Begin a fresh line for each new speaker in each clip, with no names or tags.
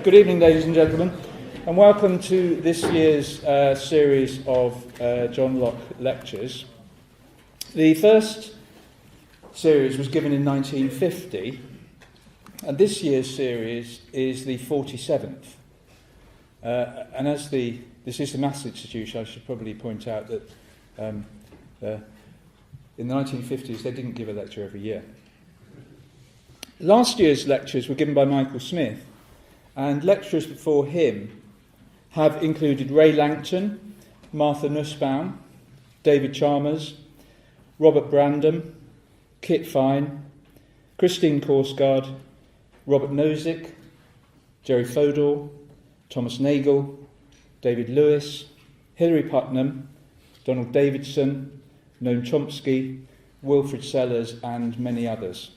Good evening, ladies and gentlemen, and welcome to this year's series of John Locke Lectures. The first series was given in 1950, and this year's series is the 47th. And as this is the Maths Institution, I should probably point out that in the 1950s they didn't give a lecture every year. Last year's lectures were given by Michael Smith, and lecturers before him have included Ray Langton, Martha Nussbaum, David Chalmers, Robert Brandom, Kit Fine, Christine Korsgaard, Robert Nozick, Jerry Fodor, Thomas Nagel, David Lewis, Hilary Putnam, Donald Davidson, Noam Chomsky, Wilfred Sellers, and many others.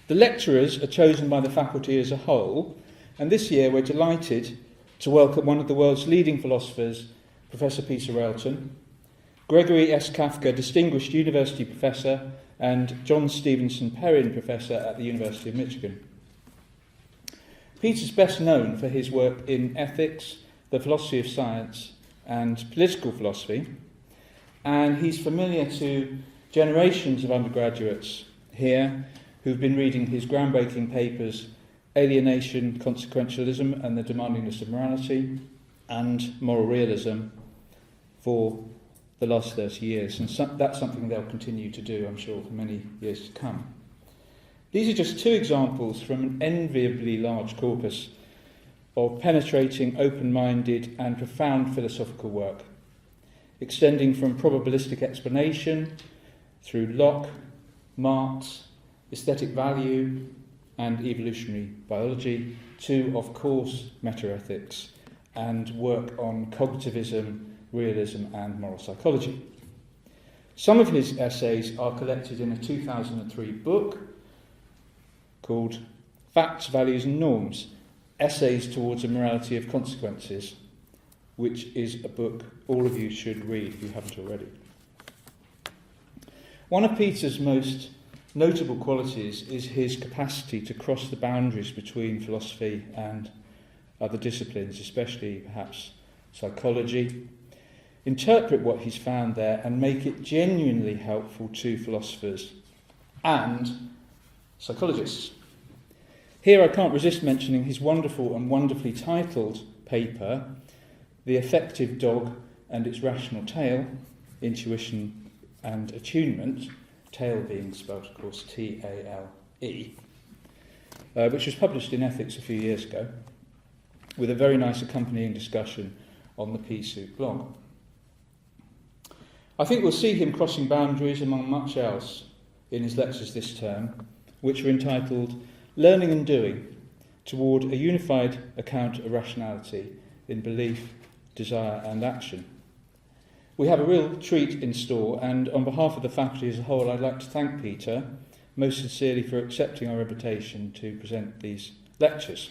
The lecturers are chosen by the faculty as a whole, and this year we're delighted to welcome one of the world's leading philosophers, Professor Peter Railton, Gregory S. Kafka, Distinguished University Professor, and John Stevenson Perrin Professor at the University of Michigan. Peter's best known for his work in ethics, the philosophy of science, and political philosophy, and he's familiar to generations of undergraduates here who've been reading his groundbreaking papers, Alienation, Consequentialism, and the Demandingness of Morality, and Moral Realism, for the last 30 years. And that's something they'll continue to do, I'm sure, for many years to come. These are just two examples from an enviably large corpus of penetrating, open-minded, and profound philosophical work, extending from probabilistic explanation through Locke, Marx, aesthetic value, and evolutionary biology, to, of course, metaethics, and work on cognitivism, realism, and moral psychology. Some of his essays are collected in a 2003 book called Facts, Values and Norms, Essays Towards a Morality of Consequences, which is a book all of you should read if you haven't already. One of Peter's most notable qualities is his capacity to cross the boundaries between philosophy and other disciplines, especially perhaps psychology, interpret what he's found there and make it genuinely helpful to philosophers and psychologists. Here I can't resist mentioning his wonderful and wonderfully titled paper, The Affective Dog and Its Rational Tail, Intuition and Attunement, tail being spelled, of course, T-A-L-E, which was published in Ethics a few years ago, with a very nice accompanying discussion on the P-Suit blog. I think we'll see him crossing boundaries among much else in his lectures this term, which are entitled Learning and Doing, Toward a Unified Account of Rationality in Belief, Desire and Action. We have a real treat in store, and on behalf of the faculty as a whole, I'd like to thank Peter most sincerely for accepting our invitation to present these lectures.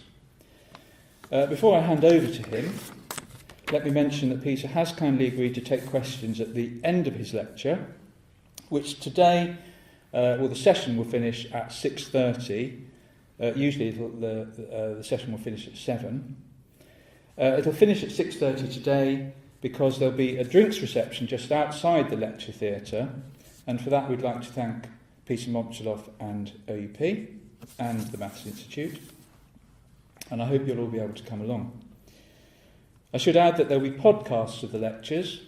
Before I hand over to him, let me mention that Peter has kindly agreed to take questions at the end of his lecture, which today, the session will finish at 6:30. Usually the session will finish at 7. It'll finish at 6:30 today because there'll be a drinks reception just outside the lecture theatre, and for that we'd like to thank Peter Momchaloff and OUP and the Maths Institute, and I hope you'll all be able to come along. I should add that there'll be podcasts of the lectures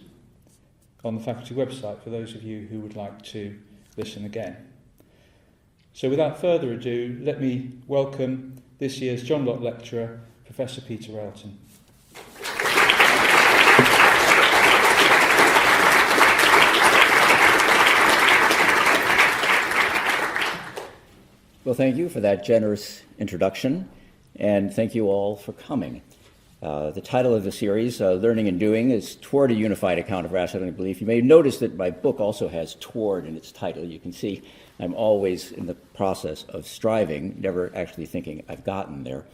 on the faculty website for those of you who would like to listen again. So without further ado, let me welcome this year's John Locke lecturer, Professor Peter Railton.
Well, thank you for that generous introduction, and thank you all for coming. The title of the series, Learning and Doing, is Toward a Unified Account of Rationality and Belief. You may notice that my book also has toward in its title. You can see I'm always in the process of striving, never actually thinking I've gotten there.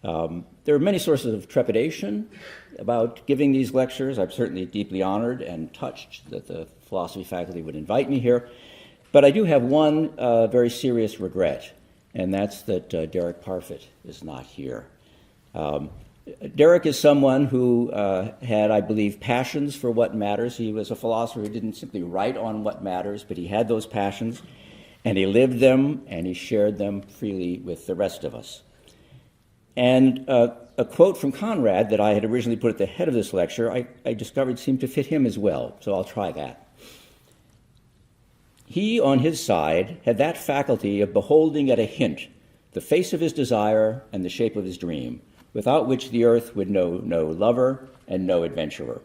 There are many sources of trepidation about giving these lectures. I'm certainly deeply honored and touched that the philosophy faculty would invite me here. But I do have one very serious regret, and that's that Derek Parfit is not here. Derek is someone who had, I believe, passions for what matters. He was a philosopher who didn't simply write on what matters, but he had those passions, and he lived them, and he shared them freely with the rest of us. And a quote from Conrad that I had originally put at the head of this lecture, I discovered seemed to fit him as well, so I'll try that. He, on his side, had that faculty of beholding at a hint the face of his desire and the shape of his dream, without which the earth would know no lover and no adventurer.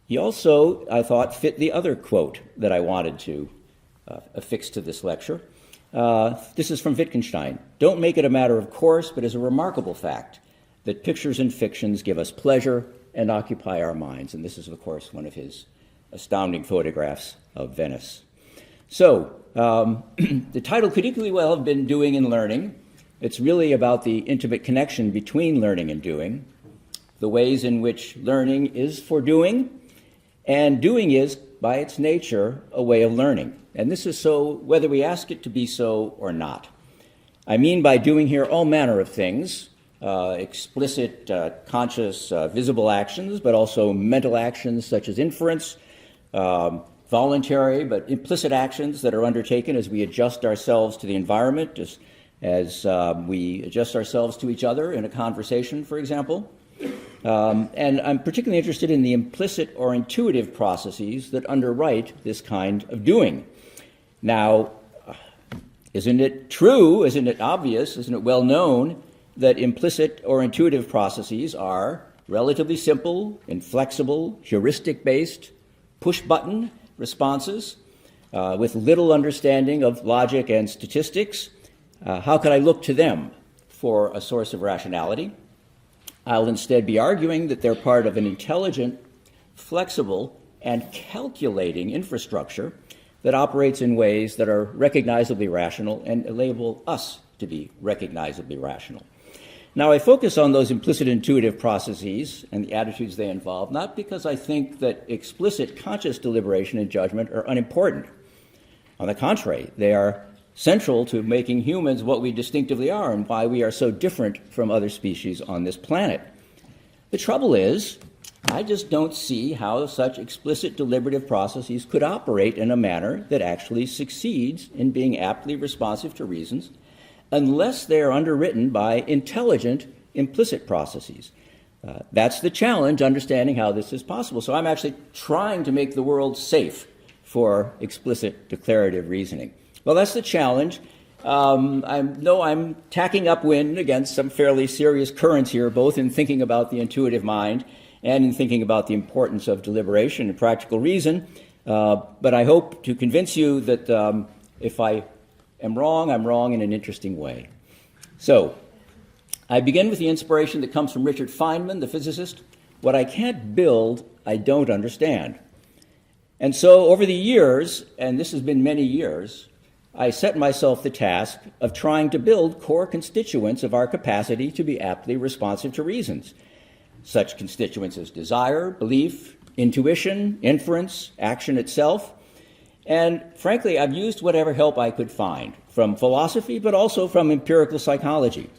He also, I thought, fit the other quote that I wanted to affix to this lecture. This is from Wittgenstein. Don't make it a matter of course, but as a remarkable fact that pictures and fictions give us pleasure and occupy our minds. And this is, of course, one of his astounding photographs of Venice. So, the title could equally well have been Doing and Learning. It's really about the intimate connection between learning and doing, the ways in which learning is for doing, and doing is, by its nature, a way of learning. And this is so whether we ask it to be so or not. I mean by doing here all manner of things, explicit, conscious, visible actions, but also mental actions such as inference, voluntary but implicit actions that are undertaken as we adjust ourselves to the environment, as we adjust ourselves to each other in a conversation, for example. And I'm particularly interested in the implicit or intuitive processes that underwrite this kind of doing. Now, isn't it true, isn't it obvious, isn't it well known that implicit or intuitive processes are relatively simple, inflexible, heuristic-based, push-button responses with little understanding of logic and statistics? How could I look to them for a source of rationality? I'll instead be arguing that they're part of an intelligent, flexible, and calculating infrastructure that operates in ways that are recognizably rational and enable us to be recognizably rational. Now, I focus on those implicit intuitive processes and the attitudes they involve, not because I think that explicit conscious deliberation and judgment are unimportant. On the contrary, they are central to making humans what we distinctively are and why we are so different from other species on this planet. The trouble is, I just don't see how such explicit deliberative processes could operate in a manner that actually succeeds in being aptly responsive to reasons unless they are underwritten by intelligent implicit processes. That's the challenge, understanding how this is possible. So I'm actually trying to make the world safe for explicit declarative reasoning. Well, that's the challenge. I'm tacking upwind against some fairly serious currents here, both in thinking about the intuitive mind and in thinking about the importance of deliberation and practical reason. But I hope to convince you that if I am wrong, I'm wrong in an interesting way. So, I begin with the inspiration that comes from Richard Feynman, the physicist. What I can't build, I don't understand. And so, over the years, and this has been many years, I set myself the task of trying to build core constituents of our capacity to be aptly responsive to reasons. Such constituents as desire, belief, intuition, inference, action itself. And frankly, I've used whatever help I could find, from philosophy, but also from empirical psychology.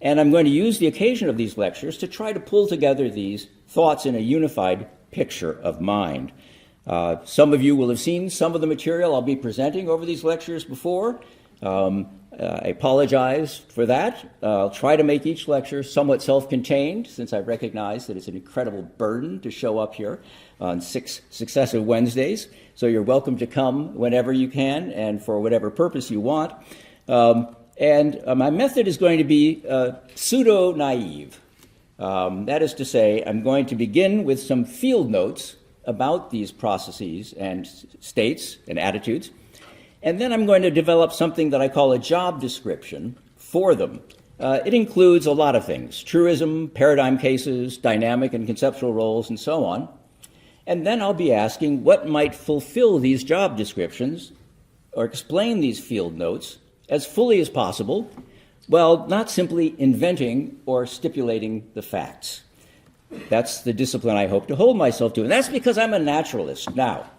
And I'm going to use the occasion of these lectures to try to pull together these thoughts in a unified picture of mind. Some of you will have seen some of the material I'll be presenting over these lectures before. I apologize for that. I'll try to make each lecture somewhat self-contained, since I recognize that it's an incredible burden to show up here on 6 successive Wednesdays. So you're welcome to come whenever you can and for whatever purpose you want. And my method is going to be pseudo-naive. That is to say, I'm going to begin with some field notes about these processes and states and attitudes. And then I'm going to develop something that I call a job description for them. It includes a lot of things: truism, paradigm cases, dynamic and conceptual roles, and so on. And then I'll be asking what might fulfill these job descriptions or explain these field notes as fully as possible, while not simply inventing or stipulating the facts. That's the discipline I hope to hold myself to. And that's because I'm a naturalist. Now,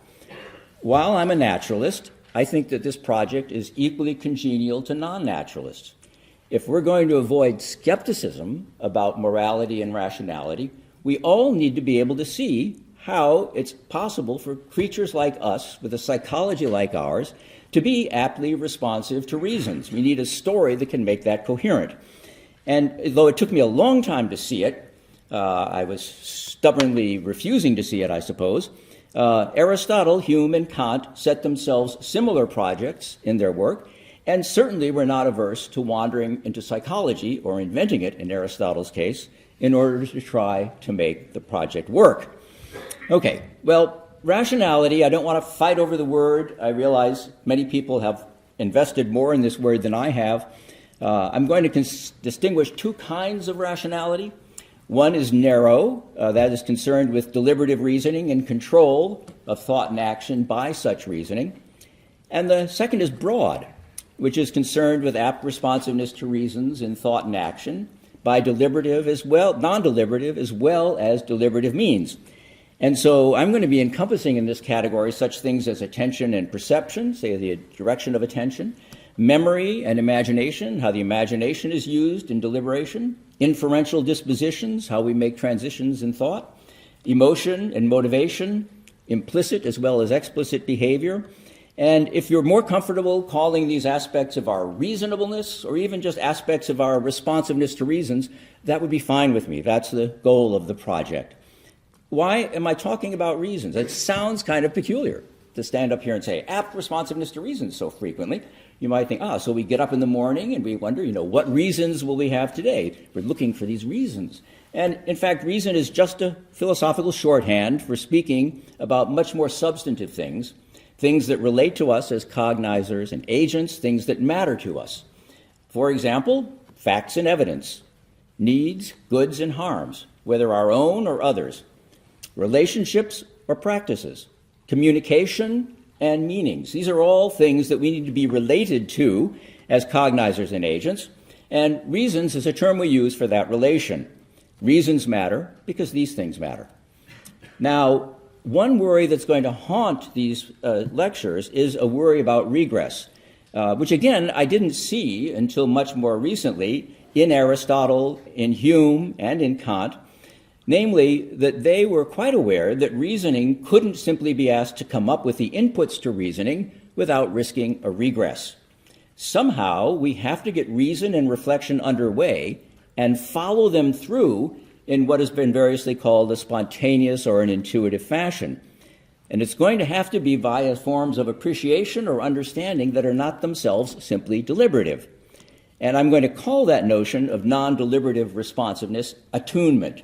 while I'm a naturalist, I think that this project is equally congenial to non-naturalists. if we're going to avoid skepticism about morality and rationality, we all need to be able to see how it's possible for creatures like us, with a psychology like ours, to be aptly responsive to reasons. We need a story that can make that coherent. And though it took me a long time to see it, I was stubbornly refusing to see it, I suppose, Aristotle, Hume, and Kant set themselves similar projects in their work, and certainly were not averse to wandering into psychology, or inventing it in Aristotle's case, in order to try to make the project work. Okay, well, rationality, I don't want to fight over the word. I realize many people have invested more in this word than I have. I'm going to distinguish two kinds of rationality. One is narrow, that is concerned with deliberative reasoning and control of thought and action by such reasoning. And the second is broad, which is concerned with apt responsiveness to reasons in thought and action by deliberative as well, non-deliberative as well as deliberative means. And so I'm going to be encompassing in this category such things as attention and perception, say the direction of attention, memory and imagination, how the imagination is used in deliberation, inferential dispositions, how we make transitions in thought, emotion and motivation, implicit as well as explicit behavior. And if you're more comfortable calling these aspects of our reasonableness, or even just aspects of our responsiveness to reasons, that would be fine with me. That's the goal of the project. Why am I talking about reasons? It sounds kind of peculiar to stand up here and say apt responsiveness to reasons so frequently. You might think, so we get up in the morning and we wonder, what reasons will we have today? We're looking for these reasons. And in fact, reason is just a philosophical shorthand for speaking about much more substantive things, things that relate to us as cognizers and agents, things that matter to us. For example, facts and evidence, needs, goods, and harms, whether our own or others, relationships or practices, communication and meanings. These are all things that we need to be related to as cognizers and agents, and reasons is a term we use for that relation. Reasons matter because these things matter. Now, one worry that's going to haunt these lectures is a worry about regress, which again I didn't see until much more recently in Aristotle, in Hume, and in Kant, namely that they were quite aware that reasoning couldn't simply be asked to come up with the inputs to reasoning without risking a regress. Somehow we have to get reason and reflection underway and follow them through in what has been variously called a spontaneous or an intuitive fashion. And it's going to have to be via forms of appreciation or understanding that are not themselves simply deliberative. And I'm going to call that notion of non-deliberative responsiveness attunement.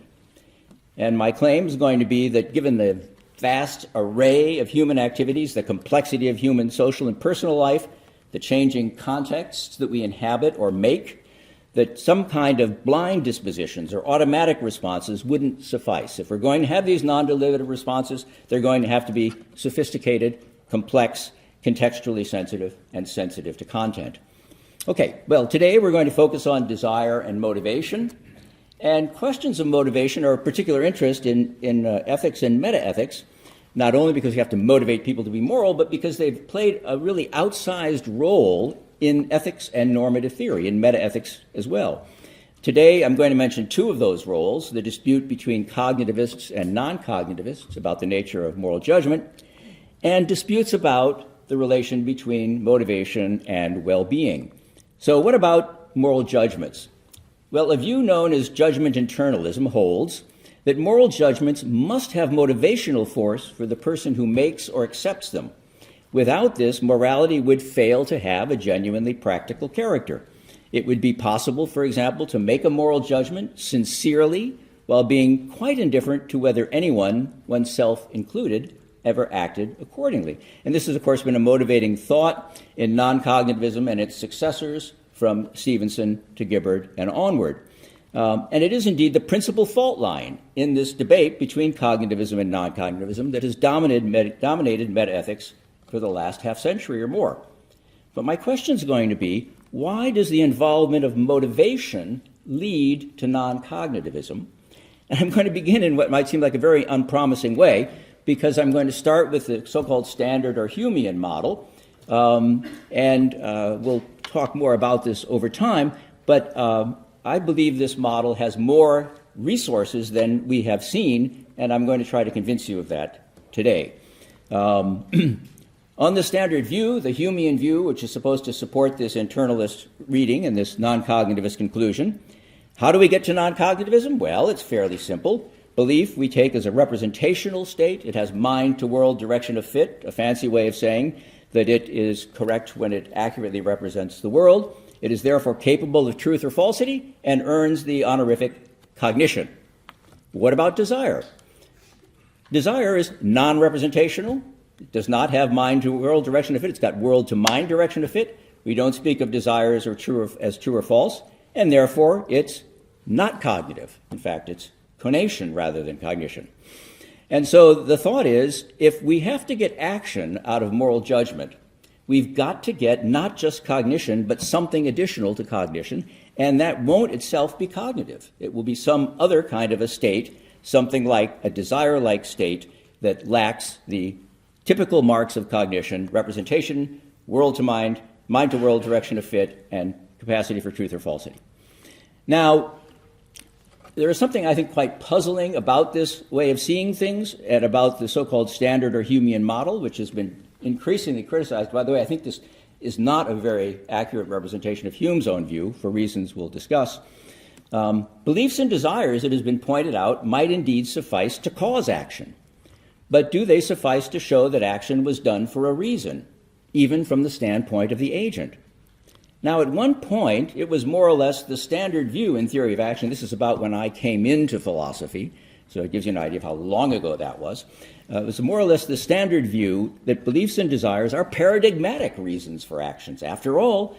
And my claim is going to be that given the vast array of human activities, the complexity of human social and personal life, the changing contexts that we inhabit or make, that some kind of blind dispositions or automatic responses wouldn't suffice. If we're going to have these non-deliberative responses, they're going to have to be sophisticated, complex, contextually sensitive, and sensitive to content. Okay, well, today we're going to focus on desire and motivation. And questions of motivation are of particular interest in ethics and metaethics, not only because you have to motivate people to be moral, but because they've played a really outsized role in ethics and normative theory, in metaethics as well. Today, I'm going to mention two of those roles, the dispute between cognitivists and non-cognitivists about the nature of moral judgment, and disputes about the relation between motivation and well-being. So what about moral judgments? Well, a view known as judgment internalism holds that moral judgments must have motivational force for the person who makes or accepts them. Without this, morality would fail to have a genuinely practical character. It would be possible, for example, to make a moral judgment sincerely while being quite indifferent to whether anyone, oneself included, ever acted accordingly. And this has, of course, been a motivating thought in non-cognitivism and its successors from Stevenson to Gibbard and onward. And it is indeed the principal fault line in this debate between cognitivism and non-cognitivism that has dominated metaethics for the last half century or more. But my question is going to be, why does the involvement of motivation lead to non-cognitivism? And I'm going to begin in what might seem like a very unpromising way, because I'm going to start with the so-called standard or Humean model, and we'll talk more about this over time. But I believe this model has more resources than we have seen, and I'm going to try to convince you of that today. On the standard view, the Humean view, which is supposed to support this internalist reading and this non-cognitivist conclusion, how do we get to non-cognitivism? Well, it's fairly simple. Belief we take as a representational state. It has mind-to-world direction of fit, a fancy way of saying that it is correct when it accurately represents the world. It is therefore capable of truth or falsity and earns the honorific cognition. What about desire? Desire is non-representational. It does not have mind-to-world direction of fit. It's got world-to-mind direction of fit. We don't speak of desire as true or false, and therefore it's not cognitive. In fact, it's conation rather than cognition. And so the thought is, if we have to get action out of moral judgment, we've got to get not just cognition, but something additional to cognition, and that won't itself be cognitive. It will be some other kind of a state, something like a desire-like state that lacks the typical marks of cognition: representation, world-to-mind, mind-to-world direction of fit, and capacity for truth or falsity. Now, there is something I think quite puzzling about this way of seeing things and about the so-called standard or Humean model, which has been increasingly criticized. By the way, I think this is not a very accurate representation of Hume's own view, for reasons we'll discuss. Beliefs and desires, it has been pointed out, might indeed suffice to cause action. But do they suffice to show that action was done for a reason, even from the standpoint of the agent? Now, at one point, it was more or less the standard view in theory of action. This is about when I came into philosophy, so it gives you an idea of how long ago that was. It was more or less the standard view that beliefs and desires are paradigmatic reasons for actions. After all,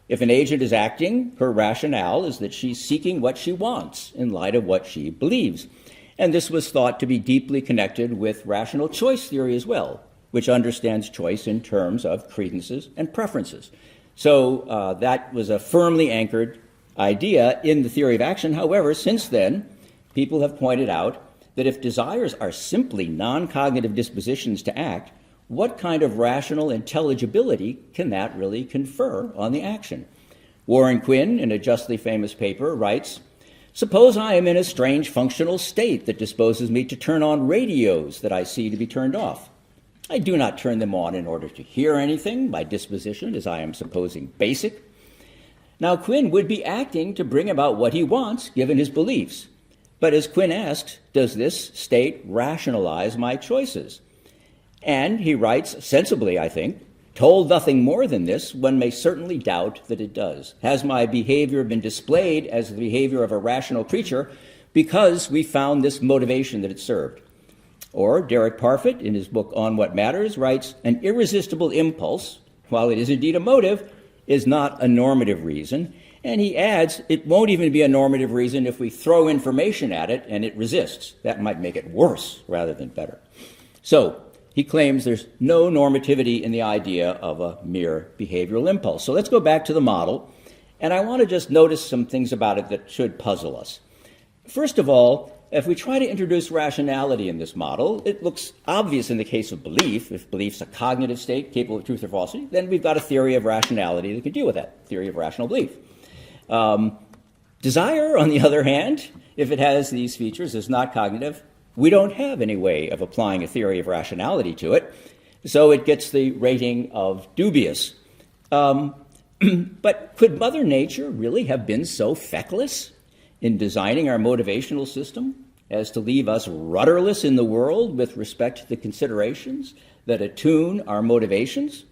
if an agent is acting, her rationale is that she's seeking what she wants in light of what she believes. And this was thought to be deeply connected with rational choice theory as well, which understands choice in terms of credences and preferences. So that was a firmly anchored idea in the theory of action. However, since then, people have pointed out that if desires are simply non-cognitive dispositions to act, what kind of rational intelligibility can that really confer on the action? Warren Quinn, in a justly famous paper, writes, "Suppose I am in a strange functional state that disposes me to turn on radios that I see to be turned off. I do not turn them on in order to hear anything. My disposition is, I am supposing, basic. Now, Quinn would be acting to bring about what he wants, given his beliefs. But as Quinn asks, does this state rationalize my choices? And he writes, sensibly, I think, told nothing more than this, one may certainly doubt that it does. Has my behavior been displayed as the behavior of a rational creature because we found this motivation that it served? Or Derek Parfit, in his book On What Matters, writes, an irresistible impulse, while it is indeed a motive, is not a normative reason. And he adds, it won't even be a normative reason if we throw information at it and it resists. That might make it worse rather than better. So he claims there's no normativity in the idea of a mere behavioral impulse. So let's go back to the model, and I want to just notice some things about it that should puzzle us. First of all, if we try to introduce rationality in this model, it looks obvious in the case of belief. If belief's a cognitive state capable of truth or falsity, then we've got a theory of rationality that can deal with that, theory of rational belief. Desire, on the other hand, if it has these features, is not cognitive. We don't have any way of applying a theory of rationality to it, so it gets the rating of dubious. But could Mother Nature really have been so feckless in designing our motivational system as to leave us rudderless in the world with respect to the considerations that attune our motivations?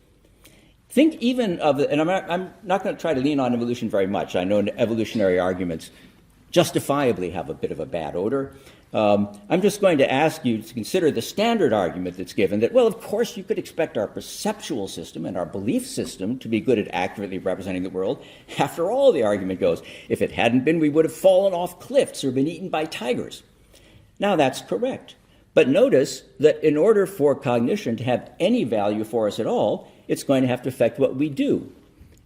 Think even of, and I'm not going to try to lean on evolution very much. I know evolutionary arguments justifiably have a bit of a bad odor. I'm just going to ask you to consider the standard argument that's given that, well, of course, you could expect our perceptual system and our belief system to be good at accurately representing the world. After all, the argument goes, if it hadn't been, we would have fallen off cliffs or been eaten by tigers. Now, that's correct. But notice that in order for cognition to have any value for us at all, it's going to have to affect what we do.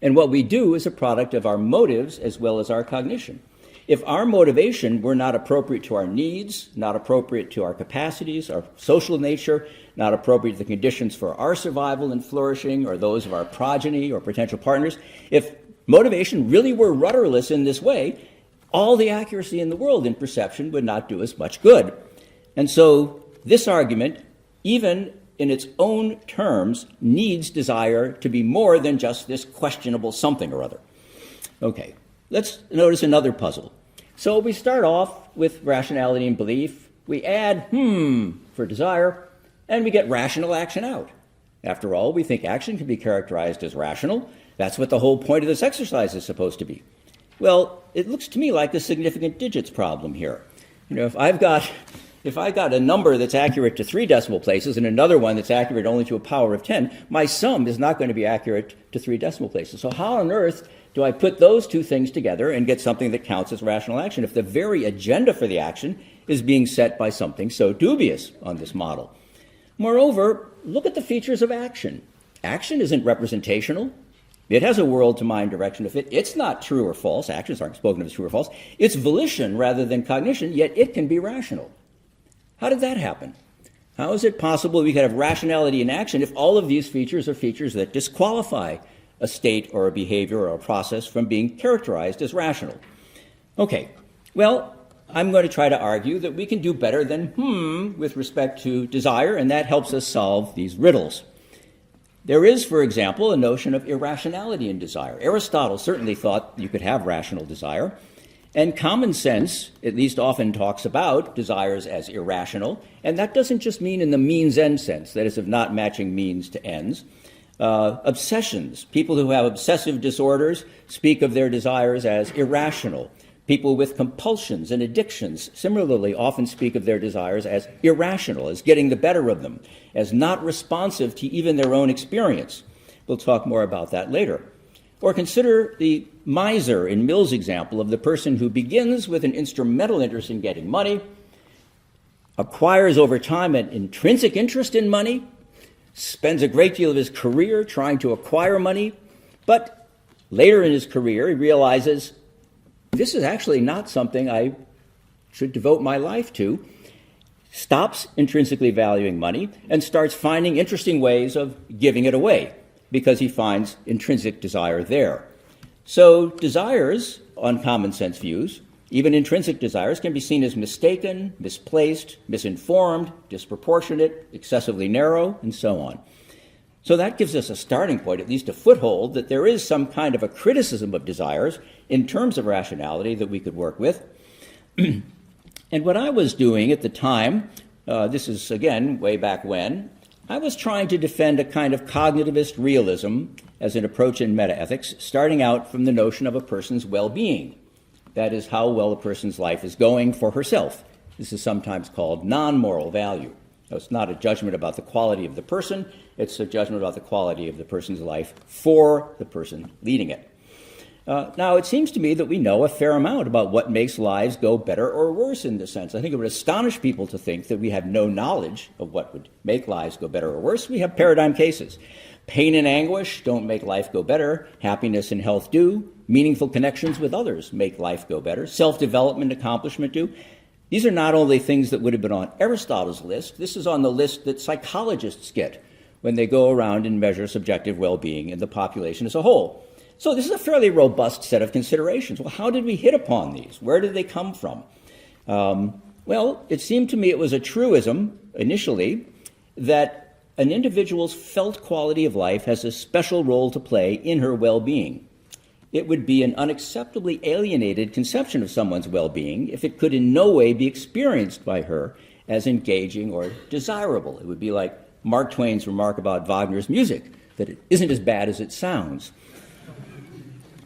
And what we do is a product of our motives as well as our cognition. If our motivation were not appropriate to our needs, not appropriate to our capacities, our social nature, not appropriate to the conditions for our survival and flourishing or those of our progeny or potential partners, if motivation really were rudderless in this way, all the accuracy in the world in perception would not do us much good. And so this argument, even in its own terms, needs desire to be more than just this questionable something or other. Okay, let's notice another puzzle. So we start off with rationality and belief. We add for desire, and we get rational action out. After all, we think action can be characterized as rational. That's what the whole point of this exercise is supposed to be. Well, it looks to me like a significant digits problem here. You know, if I've got a number that's accurate to 3 decimal places and another one that's accurate only to a power of 10, my sum is not going to be accurate to 3 decimal places. So how on earth do I put those two things together and get something that counts as rational action if the very agenda for the action is being set by something so dubious on this model? Moreover, look at the features of action. Action isn't representational. It has a world-to-mind direction of it. It's not true or false. Actions aren't spoken of as true or false. It's volition rather than cognition, yet it can be rational. How did that happen? How is it possible we could have rationality in action if all of these features are features that disqualify a state or a behavior or a process from being characterized as rational? Okay, well, I'm going to try to argue that we can do better than with respect to desire, and that helps us solve these riddles. There is, for example, a notion of irrationality in desire. Aristotle certainly thought you could have rational desire, and common sense at least often talks about desires as irrational, and that doesn't just mean in the means-end sense, that is, of not matching means to ends. Obsessions, people who have obsessive disorders speak of their desires as irrational. People with compulsions and addictions similarly often speak of their desires as irrational, as getting the better of them, as not responsive to even their own experience. We'll talk more about that later. Or consider the miser in Mill's example of the person who begins with an instrumental interest in getting money, acquires over time an intrinsic interest in money, spends a great deal of his career trying to acquire money, but later in his career he realizes this is actually not something I should devote my life to, stops intrinsically valuing money, and starts finding interesting ways of giving it away because he finds intrinsic desire there. So desires, on common sense views, even intrinsic desires, can be seen as mistaken, misplaced, misinformed, disproportionate, excessively narrow, and so on. So that gives us a starting point, at least a foothold, that there is some kind of a criticism of desires in terms of rationality that we could work with. And what I was doing at the time, this is, again, way back when, I was trying to defend a kind of cognitivist realism as an approach in metaethics, starting out from the notion of a person's well-being. That is, how well a person's life is going for herself. This is sometimes called non-moral value. Now, it's not a judgment about the quality of the person, it's a judgment about the quality of the person's life for the person leading it. Now, it seems to me that we know a fair amount about what makes lives go better or worse in this sense. I think it would astonish people to think that we have no knowledge of what would make lives go better or worse. We have paradigm cases. Pain and anguish don't make life go better. Happiness and health do. Meaningful connections with others make life go better. Self-development, accomplishment do. These are not only things that would have been on Aristotle's list. This is on the list that psychologists get when they go around and measure subjective well-being in the population as a whole. So this is a fairly robust set of considerations. Well, how did we hit upon these? Where did they come from? Well, it seemed to me it was a truism, initially, that an individual's felt quality of life has a special role to play in her well-being. It would be an unacceptably alienated conception of someone's well-being if it could in no way be experienced by her as engaging or desirable. It would be like Mark Twain's remark about Wagner's music, that it isn't as bad as it sounds.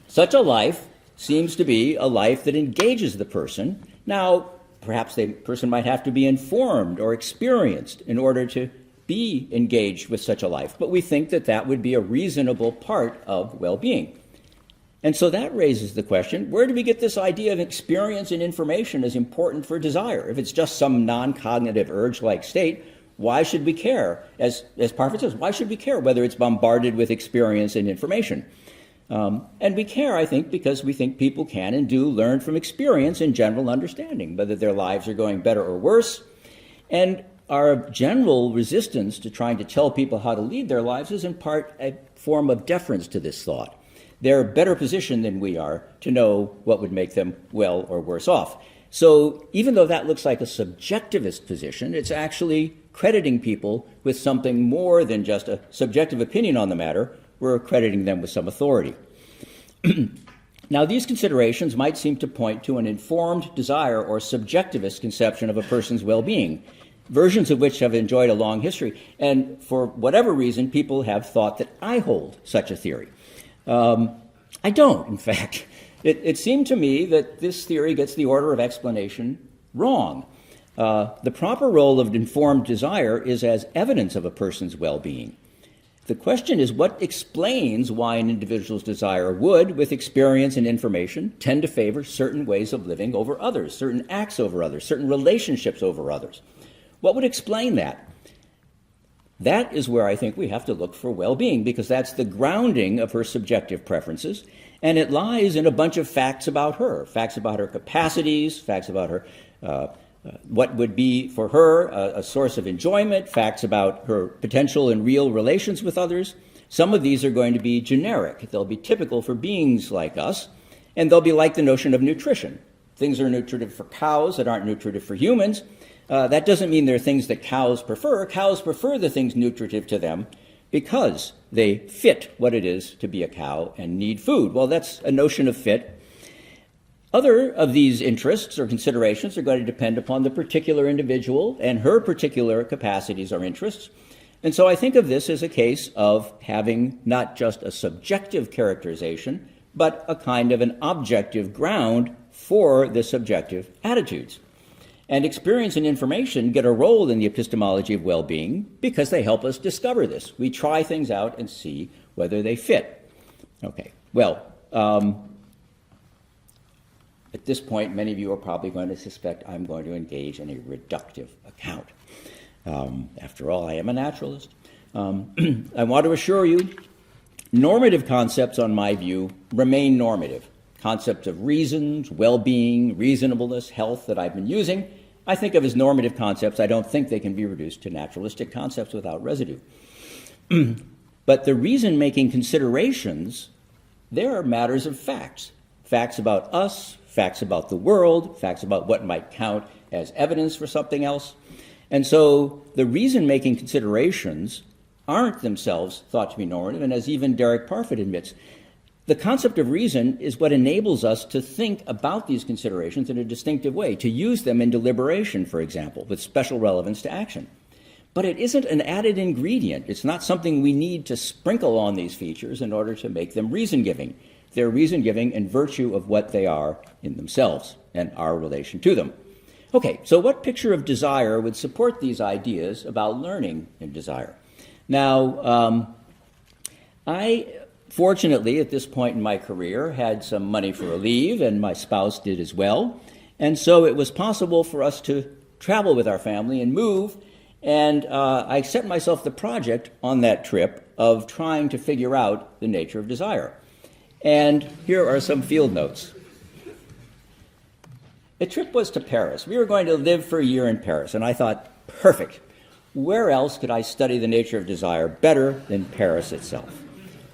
Such a life seems to be a life that engages the person. Now, perhaps the person might have to be informed or experienced in order to be engaged with such a life, but we think that that would be a reasonable part of well-being. And so that raises the question, where do we get this idea of experience and information as important for desire? If it's just some non-cognitive urge-like state, why should we care? As Parfit says, why should we care whether it's bombarded with experience and information? And we care, I think, because we think people can and do learn from experience and general understanding, whether their lives are going better or worse. And our general resistance to trying to tell people how to lead their lives is in part a form of deference to this thought. They're better positioned than we are to know what would make them well or worse off. So even though that looks like a subjectivist position, it's actually crediting people with something more than just a subjective opinion on the matter. We're crediting them with some authority. Now, these considerations might seem to point to an informed desire or subjectivist conception of a person's well-being, versions of which have enjoyed a long history. And for whatever reason, people have thought that I hold such a theory. I don't, in fact. It seemed to me that this theory gets the order of explanation wrong. The proper role of informed desire is as evidence of a person's well-being. The question is what explains why an individual's desire would, with experience and information, tend to favor certain ways of living over others, certain acts over others, certain relationships over others. What would explain that? That is where I think we have to look for well-being, because that's the grounding of her subjective preferences, and it lies in a bunch of facts about her capacities, facts about her what would be for her a source of enjoyment, facts about her potential and real relations with others. Some of these are going to be generic. They'll be typical for beings like us, and they'll be like the notion of nutrition. Things are nutritive for cows that aren't nutritive for humans. That doesn't mean they're things that cows prefer. Cows prefer the things nutritive to them because they fit what it is to be a cow and need food. Well, that's a notion of fit. Other of these interests or considerations are going to depend upon the particular individual and her particular capacities or interests. And so I think of this as a case of having not just a subjective characterization, but a kind of an objective ground for the subjective attitudes. And experience and information get a role in the epistemology of well-being because they help us discover this. We try things out and see whether they fit. Okay, well, at this point, many of you are probably going to suspect I'm going to engage in a reductive account. After all, I am a naturalist. I want to assure you, normative concepts, on my view, remain normative. Concepts of reasons, well-being, reasonableness, health that I've been using, I think of as normative concepts. I don't think they can be reduced to naturalistic concepts without residue. But the reason-making considerations, they are matters of facts. Facts about us, facts about the world, facts about what might count as evidence for something else. And so the reason-making considerations aren't themselves thought to be normative, and as even Derek Parfit admits, the concept of reason is what enables us to think about these considerations in a distinctive way, to use them in deliberation, for example, with special relevance to action. But it isn't an added ingredient. It's not something we need to sprinkle on these features in order to make them reason-giving. They're reason-giving in virtue of what they are in themselves and our relation to them. Okay, so what picture of desire would support these ideas about learning and desire? Now, I fortunately, at this point in my career, had some money for a leave, and my spouse did as well. And so it was possible for us to travel with our family and move. And I set myself the project on that trip of trying to figure out the nature of desire. And here are some field notes. The trip was to Paris. We were going to live for a year in Paris, and I thought, perfect. Where else could I study the nature of desire better than Paris itself?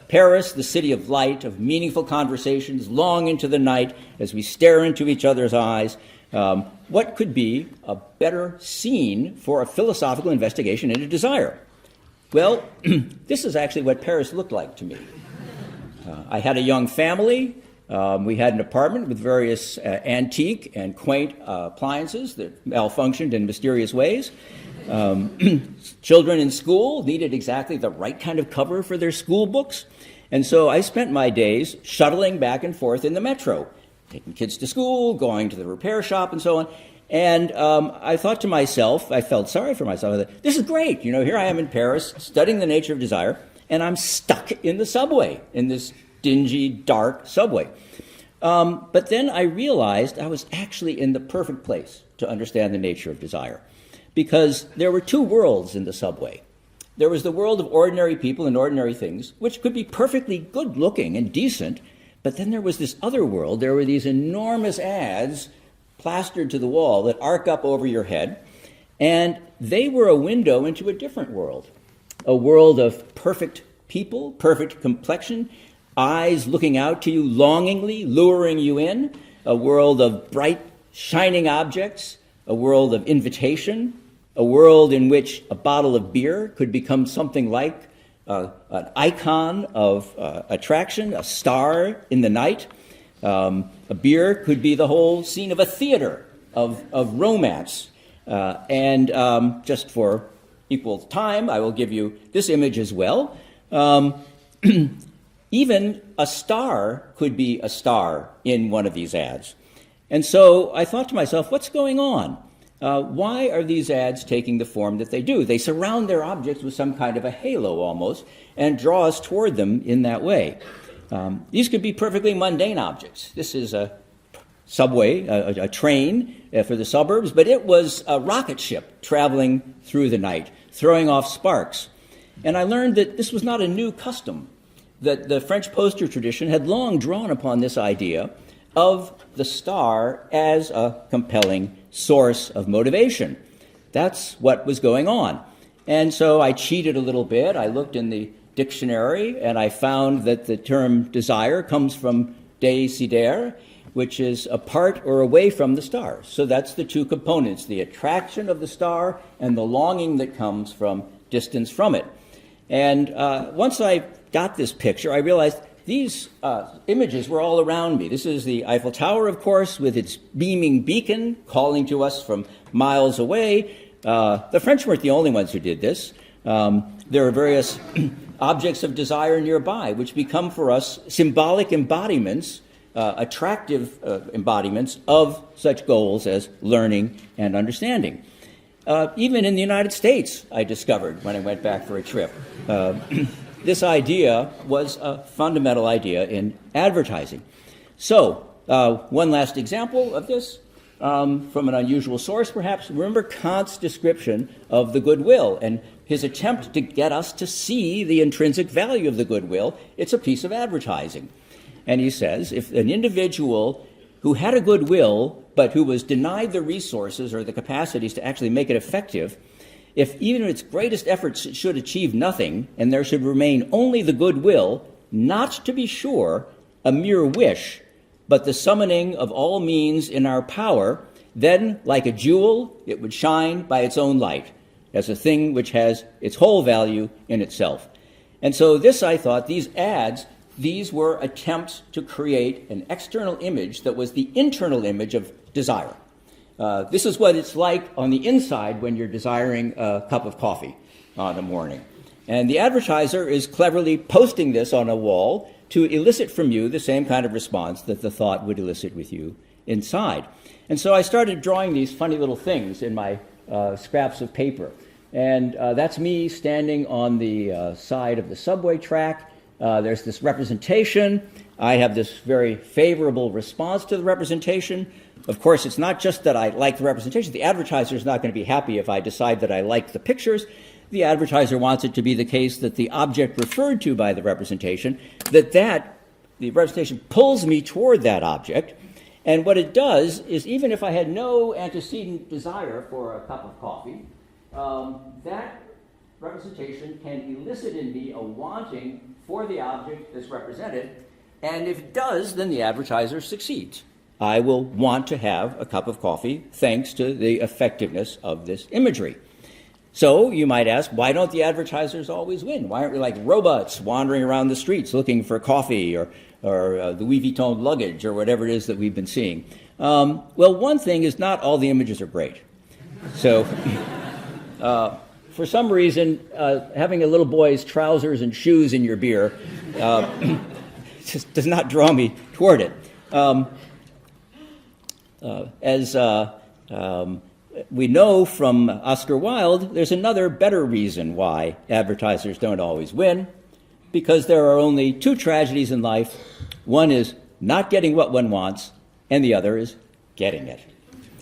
Paris, the city of light, of meaningful conversations long into the night as we stare into each other's eyes. What could be a better scene for a philosophical investigation into desire? Well, this is actually what Paris looked like to me. I had a young family. We had an apartment with various antique and quaint appliances that malfunctioned in mysterious ways. Children in school needed exactly the right kind of cover for their school books. And so I spent my days shuttling back and forth in the metro, taking kids to school, going to the repair shop, and so on. And I thought to myself, I felt sorry for myself. I thought, this is great. You know, here I am in Paris studying the nature of desire, and I'm stuck in the subway, in this dingy, dark subway. But then I realized I was actually in the perfect place to understand the nature of desire, because there were two worlds in the subway. There was the world of ordinary people and ordinary things, which could be perfectly good-looking and decent, but then there was this other world. There were these enormous ads plastered to the wall that arc up over your head, and they were a window into a different world, a world of perfect people, perfect complexion, eyes looking out to you longingly, luring you in, a world of bright, shining objects, a world of invitation, a world in which a bottle of beer could become something like an icon of attraction, a star in the night. A beer could be the whole scene of a theater of romance. And just for equal time, I will give you this image as well. Even a star could be a star in one of these ads. And so I thought to myself, what's going on? Why are these ads taking the form that they do? They surround their objects with some kind of a halo almost and draw us toward them in that way. These could be perfectly mundane objects. This is a subway, a train for the suburbs, but it was a rocket ship traveling through the night, throwing off sparks. And I learned that this was not a new custom, that the French poster tradition had long drawn upon this idea of the star as a compelling source of motivation. That's what was going on. And so I cheated a little bit. I looked in the dictionary, and I found that the term desire comes from désider, which is apart or away from the stars. So that's the two components, the attraction of the star and the longing that comes from distance from it. And once I got this picture, I realized these images were all around me. This is the Eiffel Tower, of course, with its beaming beacon calling to us from miles away. The French weren't the only ones who did this. There are various objects of desire nearby, which become for us symbolic embodiments, attractive embodiments of such goals as learning and understanding. Even in the United States, I discovered when I went back for a trip, this idea was a fundamental idea in advertising. So, one last example of this, from an unusual source perhaps. Remember Kant's description of the goodwill and his attempt to get us to see the intrinsic value of the goodwill. It's a piece of advertising. And he says, if an individual who had a goodwill but who was denied the resources or the capacities to actually make it effective, if even its greatest efforts should achieve nothing, and there should remain only the goodwill, not to be sure a mere wish, but the summoning of all means in our power, then, like a jewel, it would shine by its own light, as a thing which has its whole value in itself. And so this, I thought, these ads, these were attempts to create an external image that was the internal image of desire. This is what it's like on the inside when you're desiring a cup of coffee in the morning. And the advertiser is cleverly posting this on a wall to elicit from you the same kind of response that the thought would elicit with you inside. And so I started drawing these funny little things in my scraps of paper. And that's me standing on the side of the subway track. There's this representation. I have this very favorable response to the representation. Of course, it's not just that I like the representation. The advertiser is not going to be happy if I decide that I like the pictures. The advertiser wants it to be the case that the object referred to by the representation, the representation pulls me toward that object. And what it does is, even if I had no antecedent desire for a cup of coffee, that representation can elicit in me a wanting for the object that's represented. And if it does, then the advertiser succeeds. I will want to have a cup of coffee thanks to the effectiveness of this imagery. So you might ask, why don't the advertisers always win? Why aren't we like robots wandering around the streets looking for coffee or the Louis Vuitton luggage or whatever it is that we've been seeing? Well, one thing is not all the images are great. So for some reason, having a little boy's trousers and shoes in your beer just does not draw me toward it. As we know from Oscar Wilde, there's another better reason why advertisers don't always win, because there are only two tragedies in life. One is not getting what one wants, and the other is getting it.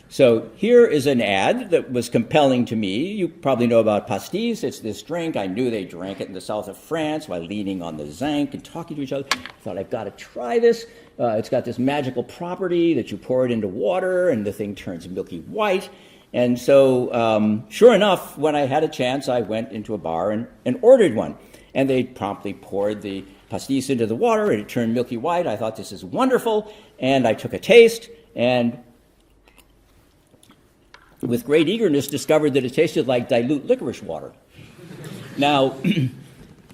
So here is an ad that was compelling to me. You probably know about pastis. It's this drink. I knew they drank it in the south of France while leaning on the zinc and talking to each other. I thought, I've got to try this. It's got this magical property that you pour it into water and the thing turns milky white. And so, sure enough, when I had a chance, I went into a bar and ordered one. And they promptly poured the pastis into the water, and it turned milky white. I thought, this is wonderful, and I took a taste, and with great eagerness discovered that it tasted like dilute licorice water. Now,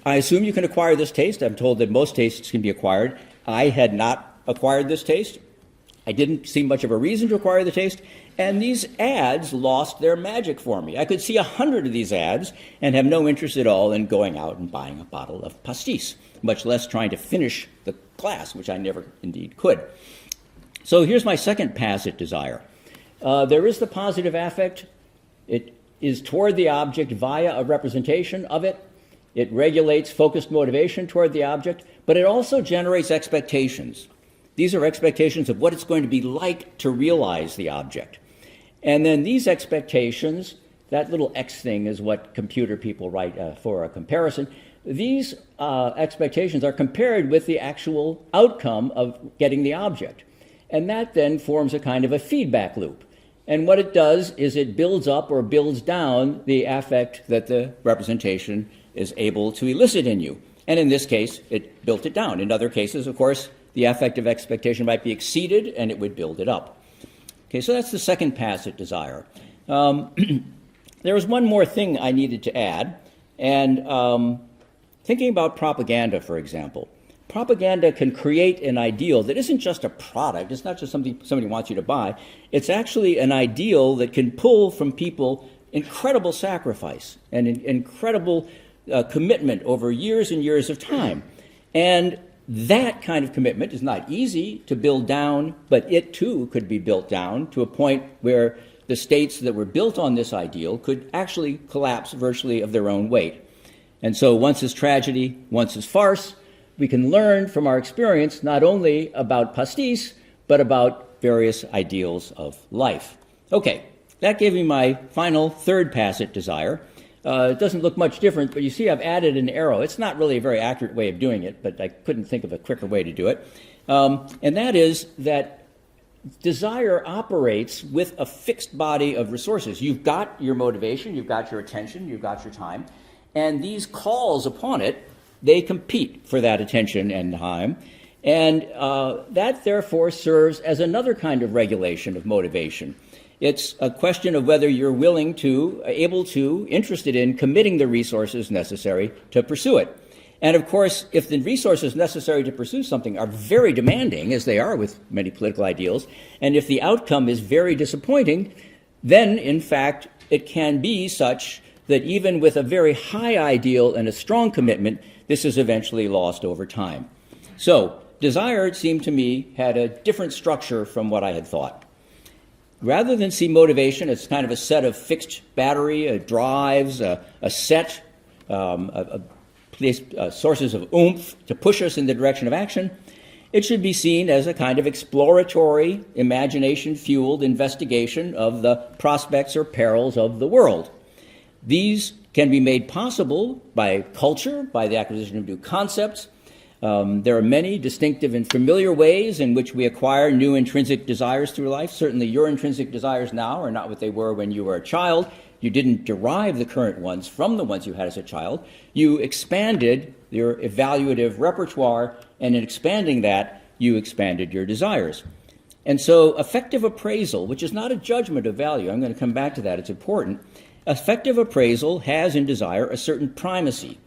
I assume you can acquire this taste. I'm told that most tastes can be acquired. I had not acquired this taste. I didn't see much of a reason to acquire the taste, and these ads lost their magic for me. I could see 100 of these ads and have no interest at all in going out and buying a bottle of pastis, much less trying to finish the glass, which I never indeed could. So here's my second passive desire. There is the positive affect. It is toward the object via a representation of it. It regulates focused motivation toward the object, but it also generates expectations. These are expectations of what it's going to be like to realize the object. And then these expectations, that little X thing is what computer people write for a comparison. These expectations are compared with the actual outcome of getting the object. And that then forms a kind of a feedback loop. And what it does is it builds up or builds down the affect that the representation is able to elicit in you. And in this case, it built it down. In other cases, of course, the affective expectation might be exceeded, and it would build it up. Okay, so that's the second passive desire. There was one more thing I needed to add, and thinking about propaganda, for example. Propaganda can create an ideal that isn't just a product. It's not just something somebody wants you to buy. It's actually an ideal that can pull from people incredible sacrifice and incredible commitment over years and years of time. And that kind of commitment is not easy to build down, but it too could be built down to a point where the states that were built on this ideal could actually collapse virtually of their own weight. And so once is tragedy, once is farce, we can learn from our experience not only about pastis, but about various ideals of life. Okay, that gave me my final third passive desire. It doesn't look much different, but you see I've added an arrow. It's not really a very accurate way of doing it, but I couldn't think of a quicker way to do it. And that is that desire operates with a fixed body of resources. You've got your motivation, you've got your attention, you've got your time, and these calls upon it, they compete for that attention and time. And that, therefore, serves as another kind of regulation of motivation. It's a question of whether you're willing to, able to, interested in committing the resources necessary to pursue it. And of course, if the resources necessary to pursue something are very demanding, as they are with many political ideals, and if the outcome is very disappointing, then in fact it can be such that even with a very high ideal and a strong commitment, this is eventually lost over time. So desire, it seemed to me, had a different structure from what I had thought. Rather than see motivation as kind of a set of fixed battery, drives, a set, sources of oomph to push us in the direction of action, it should be seen as a kind of exploratory, imagination-fueled investigation of the prospects or perils of the world. These can be made possible by culture, by the acquisition of new concepts. There are many distinctive and familiar ways in which we acquire new intrinsic desires through life. Certainly your intrinsic desires now are not what they were when you were a child. You didn't derive the current ones from the ones you had as a child. You expanded your evaluative repertoire, and in expanding that, you expanded your desires. And so effective appraisal, which is not a judgment of value, I'm going to come back to that, it's important. Effective appraisal has in desire a certain primacy.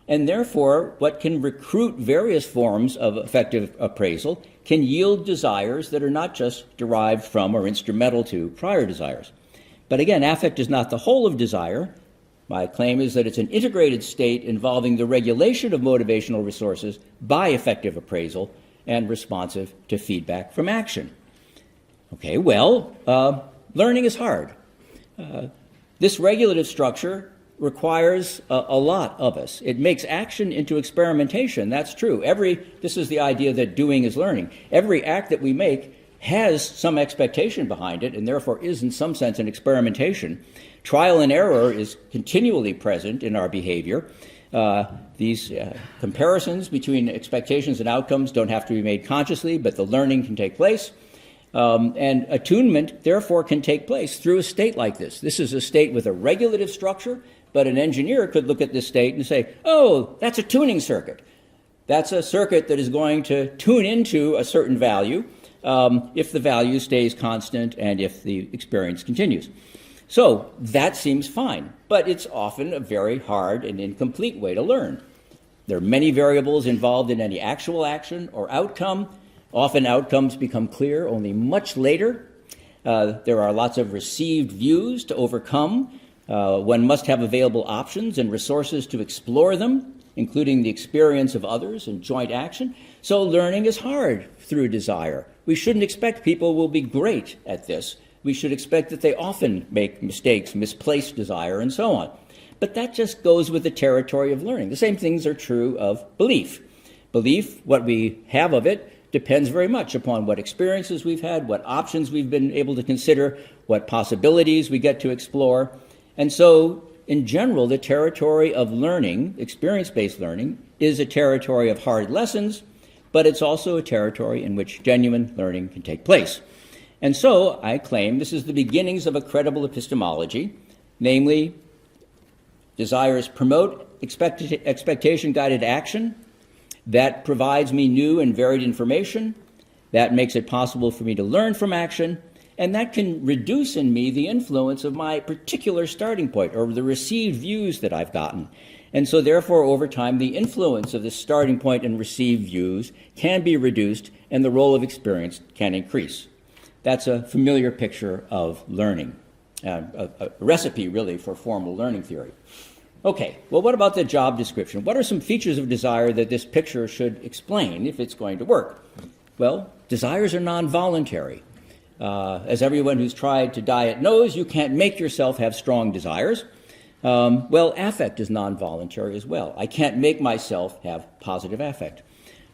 And therefore, what can recruit various forms of effective appraisal can yield desires that are not just derived from or instrumental to prior desires. But again, affect is not the whole of desire. My claim is that it's an integrated state involving the regulation of motivational resources by effective appraisal and responsive to feedback from action. Okay, well, learning is hard. This regulative structure requires a lot of us. It makes action into experimentation. That's true. This is the idea that doing is learning. Every act that we make has some expectation behind it, and therefore is in some sense an experimentation. Trial and error is continually present in our behavior. These comparisons between expectations and outcomes don't have to be made consciously, but the learning can take place. And attunement, therefore, can take place through a state like this. This is a state with a regulative structure, but an engineer could look at this state and say, oh, that's a tuning circuit. That's a circuit that is going to tune into a certain value if the value stays constant and if the experience continues. So that seems fine, but it's often a very hard and incomplete way to learn. There are many variables involved in any actual action or outcome. Often outcomes become clear only much later. There are lots of received views to overcome. One must have available options and resources to explore them, including the experience of others and joint action. So learning is hard through desire. We shouldn't expect people will be great at this. We should expect that they often make mistakes, misplace desire, and so on. But that just goes with the territory of learning. The same things are true of belief. Belief, what we have of it, depends very much upon what experiences we've had, what options we've been able to consider, what possibilities we get to explore. And so, in general, the territory of learning, experience-based learning, is a territory of hard lessons, but it's also a territory in which genuine learning can take place. And so, I claim this is the beginnings of a credible epistemology, namely, desires promote expectation-guided action, that provides me new and varied information, that makes it possible for me to learn from action, and that can reduce in me the influence of my particular starting point or the received views that I've gotten. And so therefore, over time, the influence of this starting point and received views can be reduced and the role of experience can increase. That's a familiar picture of learning, a recipe, really, for formal learning theory. Okay, well, what about the job description? What are some features of desire that this picture should explain if it's going to work? Well, desires are non-voluntary. As everyone who's tried to diet knows, you can't make yourself have strong desires. Well, affect is non-voluntary as well. I can't make myself have positive affect.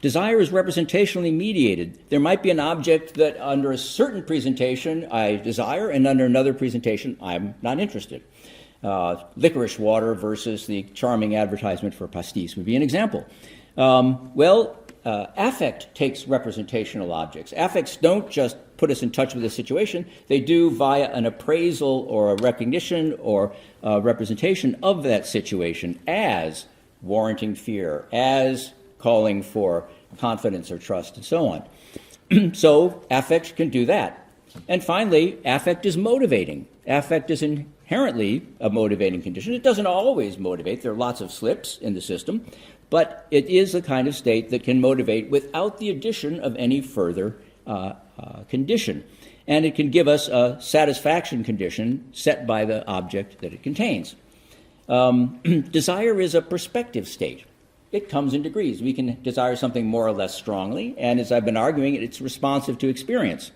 Desire is representationally mediated. There might be an object that under a certain presentation I desire, and under another presentation I'm not interested. Licorice water versus the charming advertisement for pastis would be an example. Affect takes representational objects. Affects don't just put us in touch with a situation. They do via an appraisal or a recognition or a representation of that situation as warranting fear, as calling for confidence or trust, and so on. So affect can do that. And finally, affect is motivating. Affect is inherently a motivating condition. It doesn't always motivate. There are lots of slips in the system, but it is a kind of state that can motivate without the addition of any further condition. And it can give us a satisfaction condition set by the object that it contains. Desire is a perspective state. It comes in degrees. We can desire something more or less strongly, and as I've been arguing, it's responsive to experience.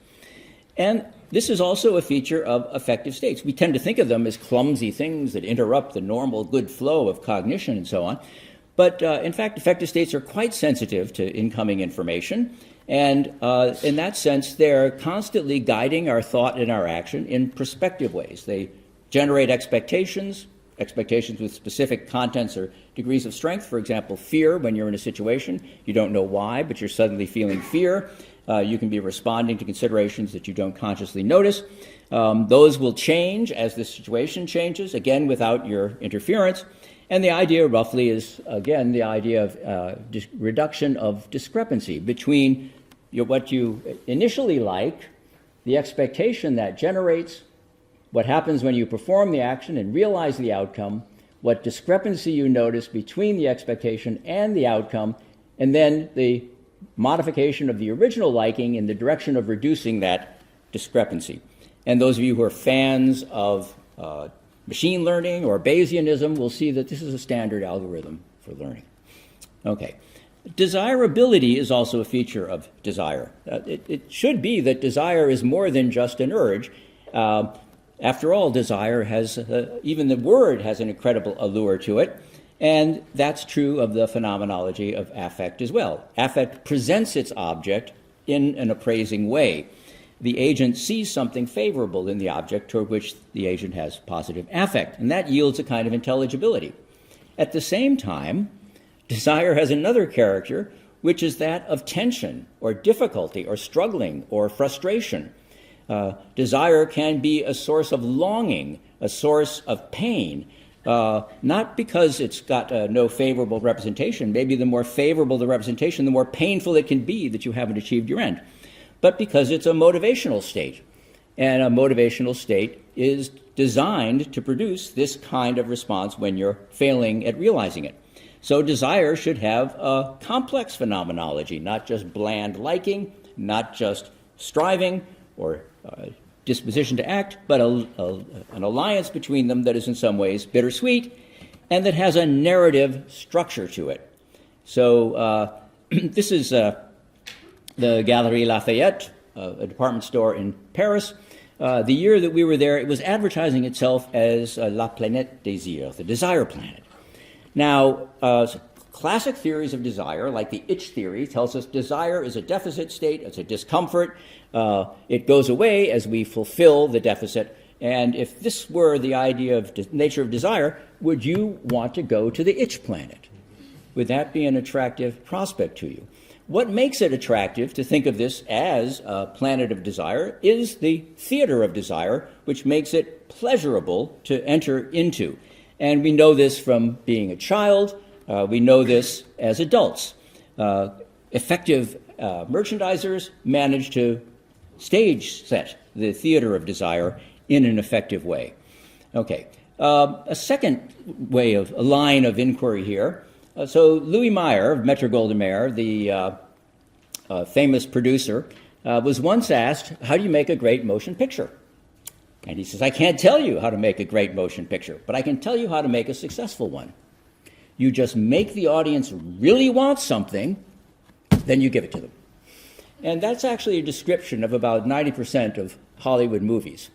And this is also a feature of affective states. We tend to think of them as clumsy things that interrupt the normal good flow of cognition and so on. But in fact, affective states are quite sensitive to incoming information. And in that sense, they're constantly guiding our thought and our action in prospective ways. They generate expectations with specific contents or degrees of strength. For example, fear, when you're in a situation, you don't know why, but you're suddenly feeling fear. You can be responding to considerations that you don't consciously notice. Those will change as the situation changes, again, without your interference. And the idea roughly is, again, the idea of reduction of discrepancy between what you initially like, the expectation that generates, what happens when you perform the action and realize the outcome, what discrepancy you notice between the expectation and the outcome, and then the modification of the original liking in the direction of reducing that discrepancy. And those of you who are fans of machine learning or Bayesianism will see that this is a standard algorithm for learning. Okay. Desirability is also a feature of desire. It should be that desire is more than just an urge. After all, desire has, even the word has an incredible allure to it, and that's true of the phenomenology of affect as well. Affect presents its object in an appraising way. The agent sees something favorable in the object toward which the agent has positive affect, and that yields a kind of intelligibility. At the same time, desire has another character, which is that of tension or difficulty or struggling or frustration. Desire can be a source of longing, a source of pain, not because it's got no favorable representation. Maybe the more favorable the representation, the more painful it can be that you haven't achieved your end, but because it's a motivational state. And a motivational state is designed to produce this kind of response when you're failing at realizing it. So desire should have a complex phenomenology, not just bland liking, not just striving or disposition to act, but an alliance between them that is in some ways bittersweet and that has a narrative structure to it. So this is the Galerie Lafayette, a department store in Paris. The year that we were there, it was advertising itself as La Planète Désir, the desire planet. Now, classic theories of desire, like the itch theory, tells us desire is a deficit state, it's a discomfort. It goes away as we fulfill the deficit. And if this were the idea of nature of desire, would you want to go to the itch planet? Would that be an attractive prospect to you? What makes it attractive to think of this as a planet of desire is the theater of desire, which makes it pleasurable to enter into. And we know this from being a child. We know this as adults. Effective merchandisers manage to stage set the theater of desire in an effective way. Okay. A second way of a line of inquiry here. So Louis Meyer of Metro-Goldwyn-Mayer, the famous producer, was once asked, how do you make a great motion picture? And he says, I can't tell you how to make a great motion picture, but I can tell you how to make a successful one. You just make the audience really want something, then you give it to them. And that's actually a description of about 90% of Hollywood movies.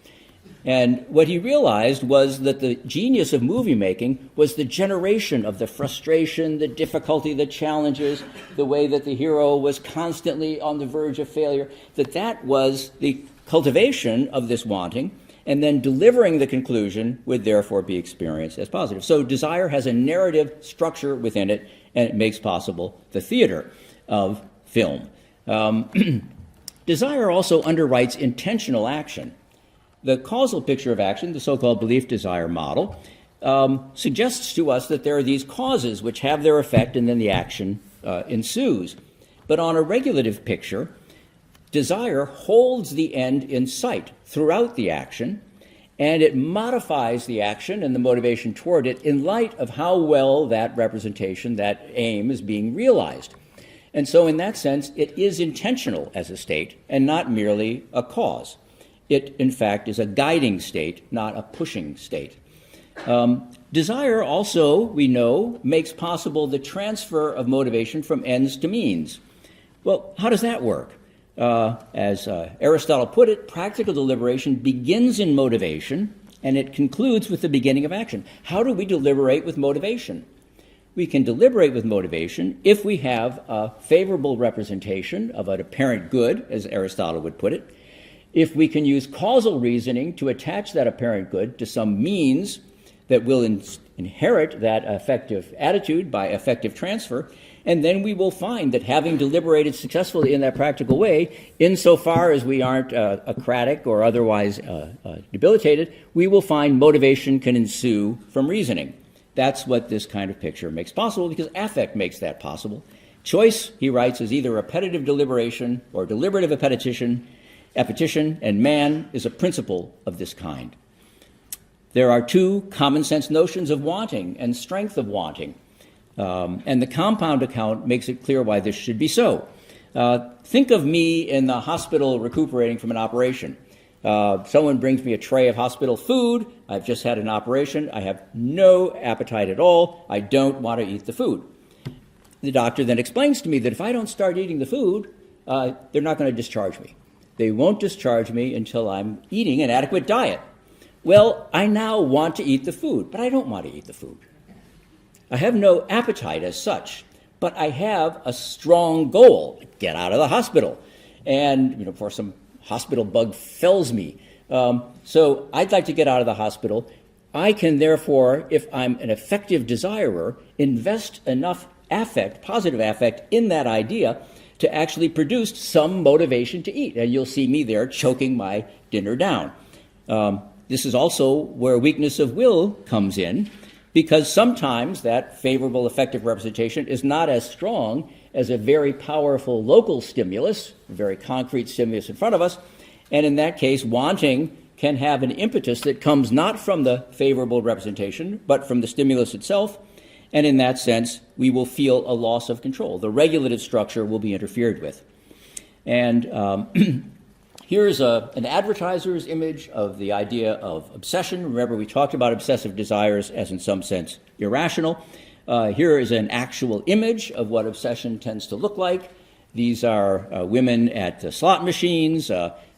And what he realized was that the genius of movie making was the generation of the frustration, the difficulty, the challenges, the way that the hero was constantly on the verge of failure, that was the cultivation of this wanting, and then delivering the conclusion would therefore be experienced as positive. So desire has a narrative structure within it, and it makes possible the theater of film. Desire also underwrites intentional action. The causal picture of action, the so-called belief-desire model, suggests to us that there are these causes which have their effect and then the action ensues. But on a regulative picture, desire holds the end in sight throughout the action, and it modifies the action and the motivation toward it in light of how well that representation, that aim, is being realized. And so in that sense, it is intentional as a state and not merely a cause. It, in fact, is a guiding state, not a pushing state. Desire also, we know, makes possible the transfer of motivation from ends to means. Well, how does that work? As Aristotle put it, practical deliberation begins in motivation, and it concludes with the beginning of action. How do we deliberate with motivation? We can deliberate with motivation if we have a favorable representation of an apparent good, as Aristotle would put it, if we can use causal reasoning to attach that apparent good to some means that will inherit that affective attitude by affective transfer, and then we will find that having deliberated successfully in that practical way, insofar as we aren't acratic or otherwise debilitated, we will find motivation can ensue from reasoning. That's what this kind of picture makes possible, because affect makes that possible. Choice, he writes, is either repetitive deliberation or deliberative appetition, and man is a principle of this kind. There are two common sense notions of wanting and strength of wanting, and the compound account makes it clear why this should be so. Think of me in the hospital recuperating from an operation. Someone brings me a tray of hospital food. I've just had an operation. I have no appetite at all. I don't want to eat the food. The doctor then explains to me that if I don't start eating the food, they're not going to discharge me. They won't discharge me until I'm eating an adequate diet. Well, I now want to eat the food, but I don't want to eat the food. I have no appetite as such, but I have a strong goal: get out of the hospital. And, before some hospital bug fells me. So I'd like to get out of the hospital. I can therefore, if I'm an effective desirer, invest enough affect, positive affect, in that idea to actually produce some motivation to eat. And you'll see me there choking my dinner down. This is also where weakness of will comes in. because sometimes that favorable effective representation is not as strong as a very powerful local stimulus, a very concrete stimulus in front of us, and in that case, wanting can have an impetus that comes not from the favorable representation, but from the stimulus itself, and in that sense, we will feel a loss of control. The regulative structure will be interfered with. And here's an advertiser's image of the idea of obsession. Remember, we talked about obsessive desires as in some sense irrational. Here is an actual image of what obsession tends to look like. These are women at slot machines.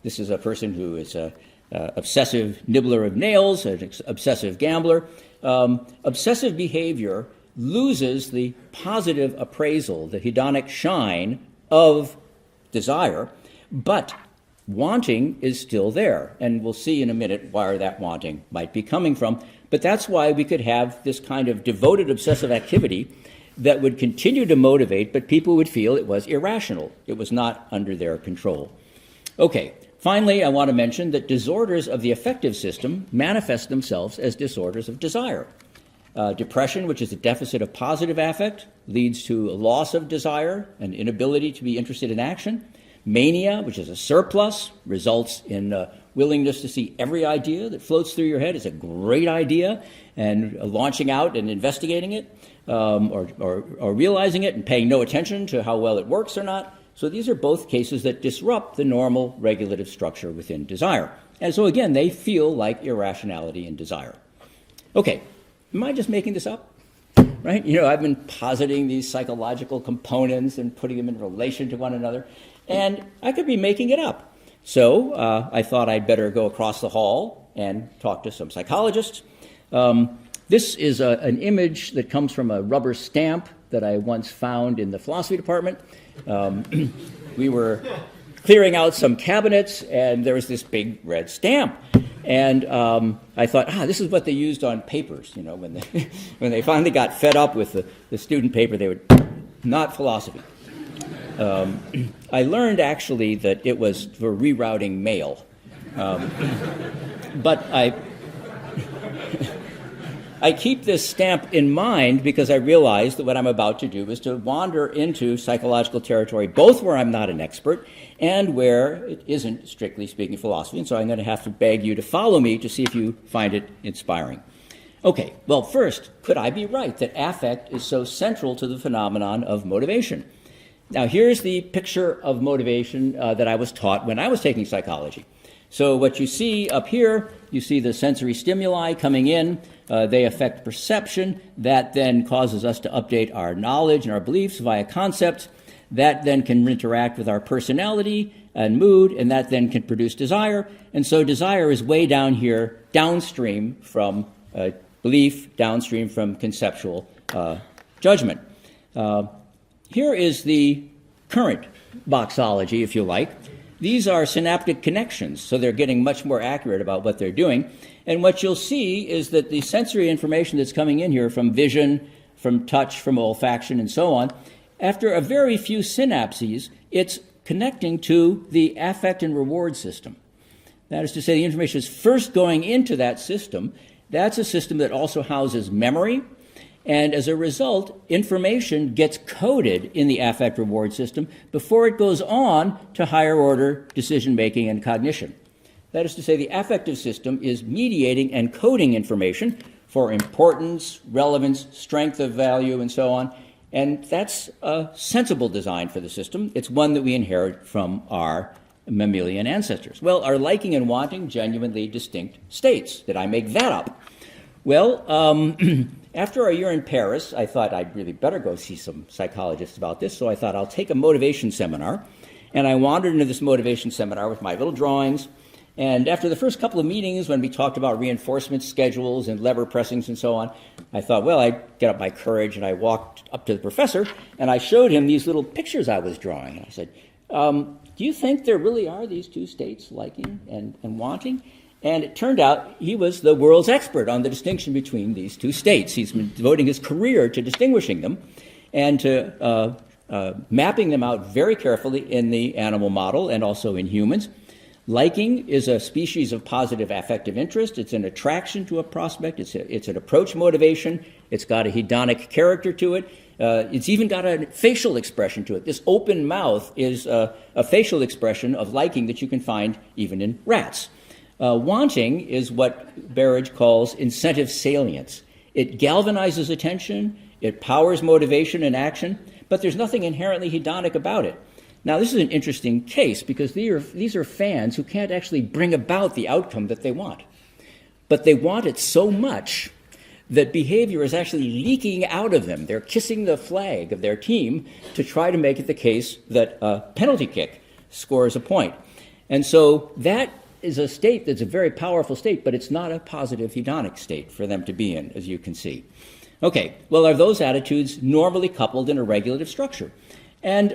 This is a person who is an obsessive nibbler of nails, an obsessive gambler. Obsessive behavior loses the positive appraisal, the hedonic shine of desire, but wanting is still there. And we'll see in a minute where that wanting might be coming from. But that's why we could have this kind of devoted obsessive activity that would continue to motivate, but people would feel it was irrational. It was not under their control. Okay, finally, I want to mention that disorders of the affective system manifest themselves as disorders of desire. Depression, which is a deficit of positive affect, leads to a loss of desire, an inability to be interested in action. Mania, which is a surplus, results in willingness to see every idea that floats through your head as a great idea, and launching out and investigating it, or realizing it and paying no attention to how well it works or not. So these are both cases that disrupt the normal regulative structure within desire. And so again, they feel like irrationality and desire. Okay, am I just making this up? Right? You know, I've been positing these psychological components and putting them in relation to one another, and I could be making it up. So I thought I'd better go across the hall and talk to some psychologists. This is an image that comes from a rubber stamp that I once found in the philosophy department. We were clearing out some cabinets, and there was this big red stamp. And I thought, this is what they used on papers. You know, when they finally got fed up with the student paper, they would, not philosophy. I learned actually that it was for rerouting mail. But I keep this stamp in mind because I realize that what I'm about to do is to wander into psychological territory, both where I'm not an expert and where it isn't, strictly speaking, philosophy. And so I'm going to have to beg you to follow me to see if you find it inspiring. Okay, well, first, could I be right that affect is so central to the phenomenon of motivation? Now, here's the picture of motivation that I was taught when I was taking psychology. So what you see up here, you see the sensory stimuli coming in. They affect perception. That then causes us to update our knowledge and our beliefs via concepts. That then can interact with our personality and mood, and that then can produce desire. And so desire is way down here, downstream from belief, downstream from conceptual judgment. Here is the current boxology, if you like. These are synaptic connections, so they're getting much more accurate about what they're doing. And what you'll see is that the sensory information that's coming in here from vision, from touch, from olfaction, and so on, after a very few synapses, it's connecting to the affect and reward system. That is to say, the information is first going into that system. That's a system that also houses memory. And as a result, information gets coded in the affect reward system before it goes on to higher order decision-making and cognition. That is to say, the affective system is mediating and coding information for importance, relevance, strength of value, and so on. And that's a sensible design for the system. It's one that we inherit from our mammalian ancestors. Well, are liking and wanting genuinely distinct states? Did I make that up? Well, after a year in Paris, I thought I'd really better go see some psychologists about this, so I thought I'll take a motivation seminar. And I wandered into this motivation seminar with my little drawings. And after the first couple of meetings, when we talked about reinforcement schedules and lever pressings and so on, I thought, well, I'd get up my courage, and I walked up to the professor, and I showed him these little pictures I was drawing. And I said, do you think there really are these two states, liking and wanting? And it turned out he was the world's expert on the distinction between these two states. He's been devoting his career to distinguishing them and to mapping them out very carefully in the animal model and also in humans. Liking is a species of positive affective interest. It's an attraction to a prospect. It's an approach motivation. It's got a hedonic character to it. It's even got a facial expression to it. This open mouth is a facial expression of liking that you can find even in rats. Wanting is what Berridge calls incentive salience. It galvanizes attention, it powers motivation and action, but there's nothing inherently hedonic about it. Now, this is an interesting case because these are fans who can't actually bring about the outcome that they want. But they want it so much that behavior is actually leaking out of them. They're kissing the flag of their team to try to make it the case that a penalty kick scores a point. And so that is a state that's a very powerful state, but it's not a positive hedonic state for them to be in, as you can see. Okay, well, are those attitudes normally coupled in a regulative structure? And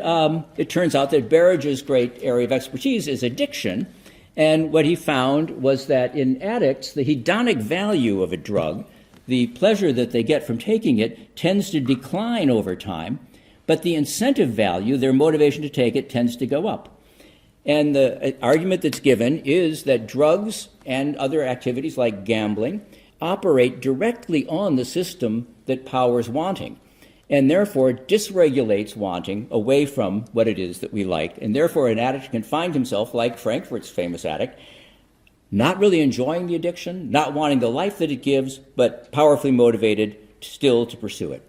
it turns out that Berridge's great area of expertise is addiction. And what he found was that in addicts, the hedonic value of a drug, the pleasure that they get from taking it, tends to decline over time. But the incentive value, their motivation to take it, tends to go up. And the argument that's given is that drugs and other activities like gambling operate directly on the system that powers wanting, and therefore dysregulates wanting away from what it is that we like. And therefore an addict can find himself, like Frankfurt's famous addict, not really enjoying the addiction, not wanting the life that it gives, but powerfully motivated still to pursue it.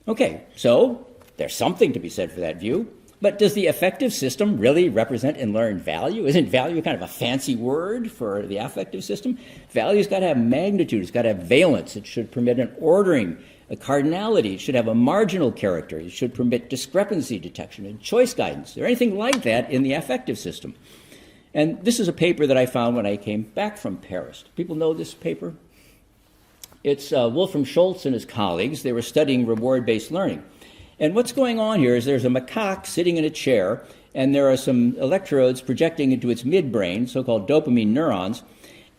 Okay, so there's something to be said for that view, but does the affective system really represent and learn value? Isn't value kind of a fancy word for the affective system? Value's got to have magnitude, it's got to have valence, it should permit an ordering, a cardinality, it should have a marginal character, it should permit discrepancy detection and choice guidance. Is there anything like that in the affective system? And this is a paper that I found when I came back from Paris. Do people know this paper? It's Wolfram Schultz and his colleagues. They were studying reward-based learning. And what's going on here is there's a macaque sitting in a chair, and there are some electrodes projecting into its midbrain, so-called dopamine neurons,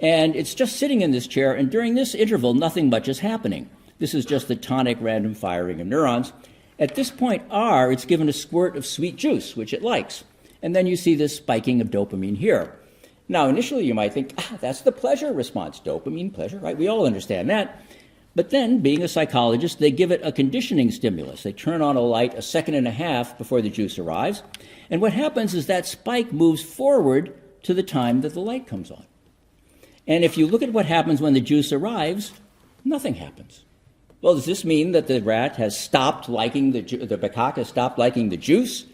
and it's just sitting in this chair, and during this interval, nothing much is happening. This is just the tonic random firing of neurons. At this point, R, it's given a squirt of sweet juice, which it likes. And then you see this spiking of dopamine here. Now, initially, you might think, that's the pleasure response. Dopamine, pleasure, right? We all understand that. But then, being a psychologist, they give it a conditioning stimulus. They turn on a light a second and a half before the juice arrives. And what happens is that spike moves forward to the time that the light comes on. And if you look at what happens when the juice arrives, nothing happens. Well, does this mean that the rat has stopped liking the macaque has stopped liking the juice?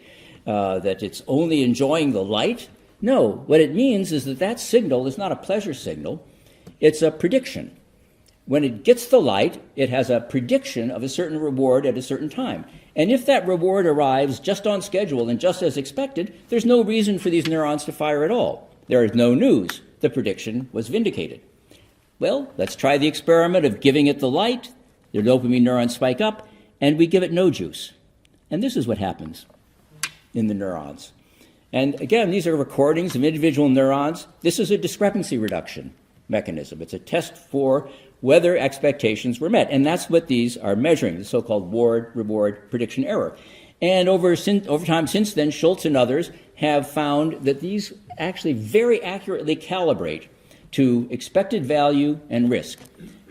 That it's only enjoying the light? No. What it means is that that signal is not a pleasure signal. It's a prediction. When it gets the light, it has a prediction of a certain reward at a certain time. And if that reward arrives just on schedule and just as expected, there's no reason for these neurons to fire at all. There is no news. The prediction was vindicated. Well, let's try the experiment of giving it the light. The dopamine neurons spike up, and we give it no juice. And this is what happens in the neurons. And again, these are recordings of individual neurons. This is a discrepancy reduction mechanism. It's a test for whether expectations were met. And that's what these are measuring, the so-called reward prediction error. And over time since then, Schultz and others have found that these actually very accurately calibrate to expected value and risk.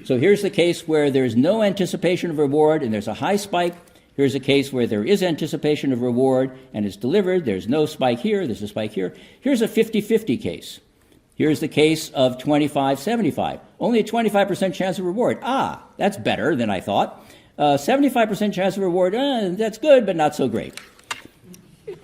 So here's the case where there's no anticipation of reward and there's a high spike. Here's a case where there is anticipation of reward and it's delivered. There's no spike here. There's a spike here. Here's a 50-50 case. Here's the case of 25-75. Only a 25% chance of reward. That's better than I thought. 75% chance of reward, that's good, but not so great.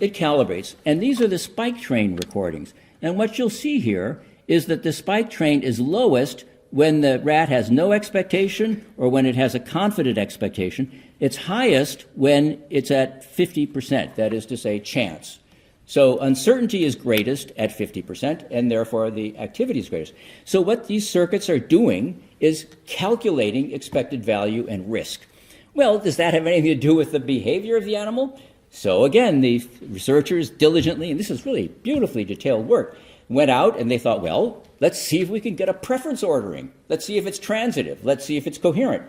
It calibrates. And these are the spike train recordings. And what you'll see here is that the spike train is lowest when the rat has no expectation or when it has a confident expectation. It's highest when it's at 50%, that is to say, chance. So uncertainty is greatest at 50%, and therefore the activity is greatest. So what these circuits are doing is calculating expected value and risk. Well, does that have anything to do with the behavior of the animal? So again, the researchers diligently, and this is really beautifully detailed work, went out and they thought, well, let's see if we can get a preference ordering. Let's see if it's transitive. Let's see if it's coherent.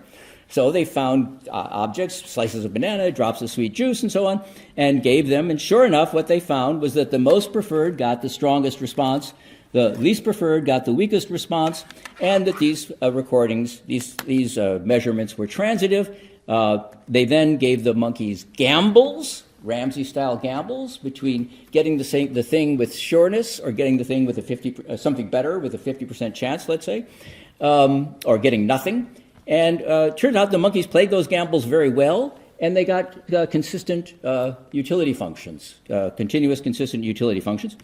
So they found objects, slices of banana, drops of sweet juice, and so on, and gave them. And sure enough, what they found was that the most preferred got the strongest response. the least preferred got the weakest response, and that these recordings, these measurements were transitive. They then gave the monkeys gambles, Ramsey-style gambles, between getting the thing with sureness or getting the thing with something better with a 50% chance, let's say, or getting nothing. And turned out the monkeys played those gambles very well, and they got consistent utility functions, continuous consistent utility functions.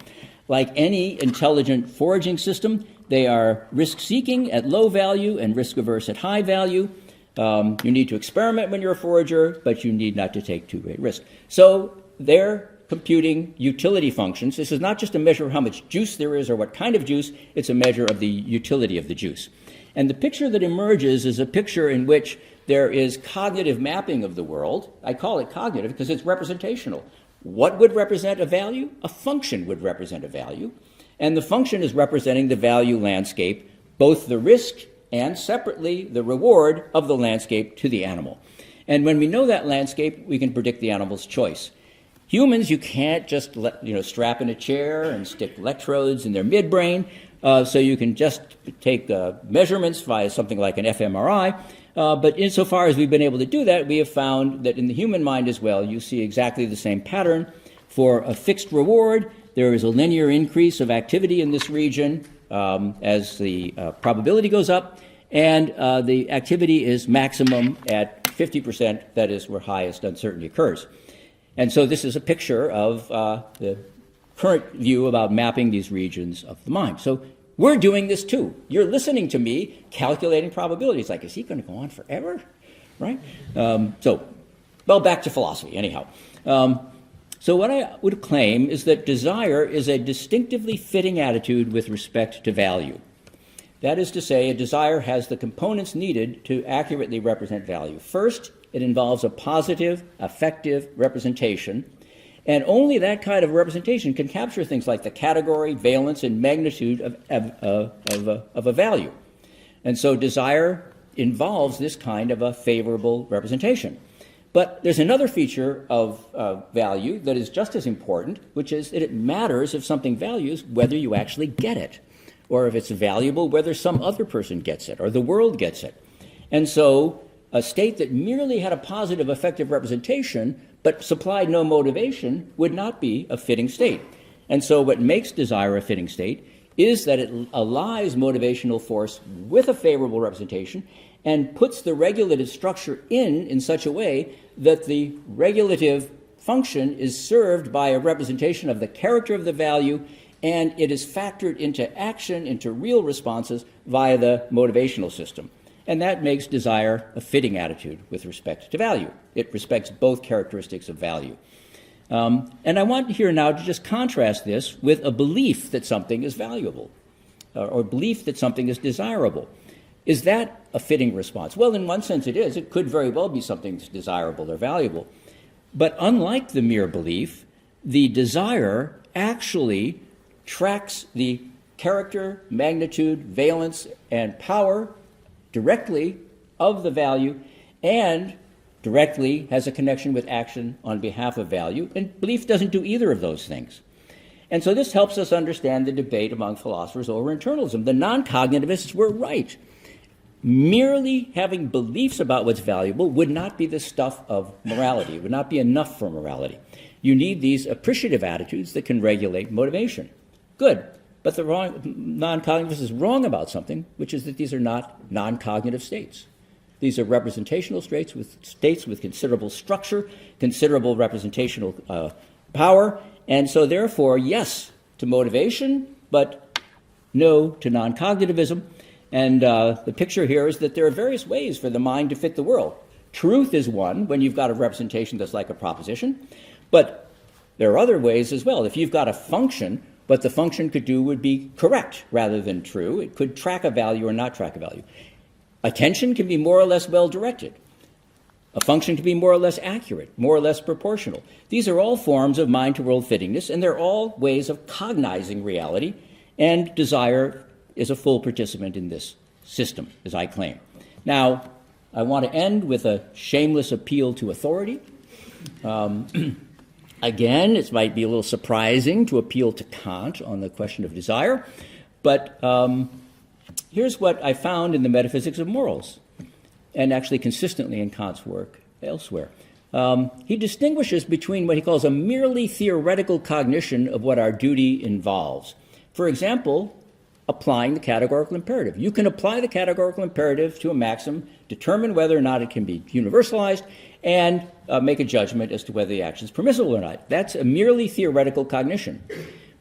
Like any intelligent foraging system, they are risk-seeking at low value and risk-averse at high value. You need to experiment when you're a forager, but you need not to take too great risk. So they're computing utility functions. This is not just a measure of how much juice there is or what kind of juice, it's a measure of the utility of the juice. And the picture that emerges is a picture in which there is cognitive mapping of the world. I call it cognitive because it's representational. What would represent a value? A function would represent a value. And the function is representing the value landscape, both the risk and separately the reward of the landscape to the animal. And when we know that landscape, we can predict the animal's choice. Humans, you can't just strap in a chair and stick electrodes in their midbrain, so you can just take measurements via something like an fMRI. But insofar as we've been able to do that, we have found that in the human mind as well, you see exactly the same pattern. For a fixed reward, there is a linear increase of activity in this region as the probability goes up, and the activity is maximum at 50%, that is where highest uncertainty occurs. And so this is a picture of the current view about mapping these regions of the mind. So we're doing this too. You're listening to me calculating probabilities. Like, is he going to go on forever? Right? Back to philosophy, anyhow. So what I would claim is that desire is a distinctively fitting attitude with respect to value. That is to say, a desire has the components needed to accurately represent value. First, it involves a positive, affective representation, and only that kind of representation can capture things like the category, valence, and magnitude of a value. And so desire involves this kind of a favorable representation. But there's another feature of value that is just as important, which is that it matters if something values whether you actually get it, or if it's valuable whether some other person gets it, or the world gets it. And so a state that merely had a positive affective representation but supplied no motivation would not be a fitting state. And so what makes desire a fitting state is that it allies motivational force with a favorable representation and puts the regulative structure in such a way that the regulative function is served by a representation of the character of the value, and it is factored into action, into real responses via the motivational system. And that makes desire a fitting attitude with respect to value. It respects both characteristics of value. And I want here now to just contrast this with a belief that something is valuable, or belief that something is desirable. Is that a fitting response? Well, in one sense it is. It could very well be something that's desirable or valuable. But unlike the mere belief, the desire actually tracks the character, magnitude, valence, and power directly of the value, and directly has a connection with action on behalf of value, and belief doesn't do either of those things. And so this helps us understand the debate among philosophers over internalism. The non-cognitivists were right. Merely having beliefs about what's valuable would not be the stuff of morality. It would not be enough for morality. You need these appreciative attitudes that can regulate motivation. Good. But the non-cognitivist is wrong about something, which is that these are not non-cognitive states. These are representational states with considerable structure, considerable representational power, and so therefore, yes to motivation, but no to non-cognitivism. And the picture here is that there are various ways for the mind to fit the world. Truth is one, when you've got a representation that's like a proposition, but there are other ways as well. If you've got a function, what the function could do would be correct rather than true. It could track a value or not track a value. Attention can be more or less well-directed. A function can be more or less accurate, more or less proportional. These are all forms of mind-to-world fittingness, and they're all ways of cognizing reality, and desire is a full participant in this system, as I claim. Now, I want to end with a shameless appeal to authority. Again, it might be a little surprising to appeal to Kant on the question of desire, But here's what I found in the Metaphysics of Morals, and actually consistently in Kant's work elsewhere. He distinguishes between what he calls a merely theoretical cognition of what our duty involves. For example, applying the categorical imperative. You can apply the categorical imperative to a maxim, determine whether or not it can be universalized, and make a judgment as to whether the action is permissible or not. That's a merely theoretical cognition.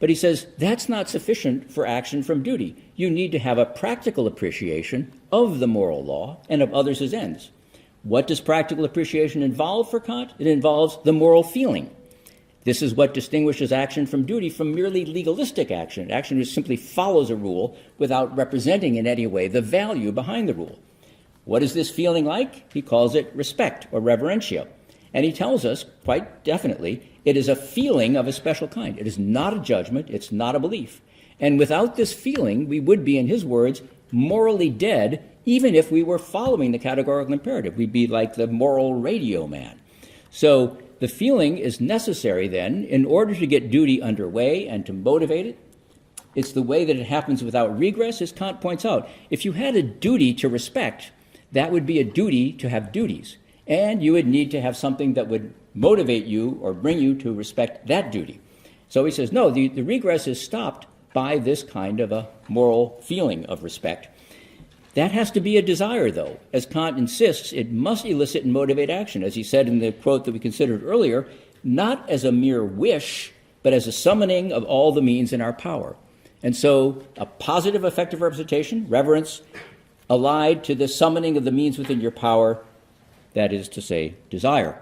But he says that's not sufficient for action from duty. You need to have a practical appreciation of the moral law and of others as ends. What does practical appreciation involve for Kant? It involves the moral feeling. This is what distinguishes action from duty from merely legalistic action, action which simply follows a rule without representing in any way the value behind the rule. What is this feeling like? He calls it respect or reverentia. And he tells us quite definitely it is a feeling of a special kind. It is not a judgment. It's not a belief. And without this feeling, we would be, in his words, morally dead, even if we were following the categorical imperative. We'd be like the moral radio man. So the feeling is necessary then in order to get duty underway and to motivate it. It's the way that it happens without regress, as Kant points out. If you had a duty to respect, that would be a duty to have duties. And you would need to have something that would motivate you or bring you to respect that duty. So he says, no, the regress is stopped by this kind of a moral feeling of respect. That has to be a desire, though. As Kant insists, it must elicit and motivate action, as he said in the quote that we considered earlier, not as a mere wish, but as a summoning of all the means in our power. And so a positive effective representation, reverence, allied to the summoning of the means within your power, that is to say, desire.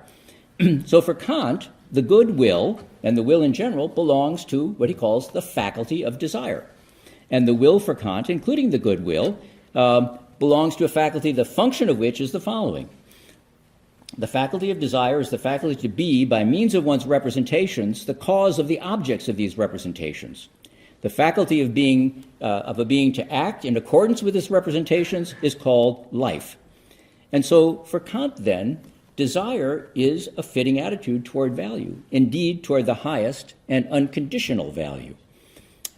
So for Kant, the good will, and the will in general, belongs to what he calls the faculty of desire. And the will for Kant, including the good will, belongs to a faculty, the function of which is the following. The faculty of desire is the faculty to be, by means of one's representations, the cause of the objects of these representations. The faculty of a being to act in accordance with its representations is called life. And so for Kant, then, desire is a fitting attitude toward value, indeed toward the highest and unconditional value.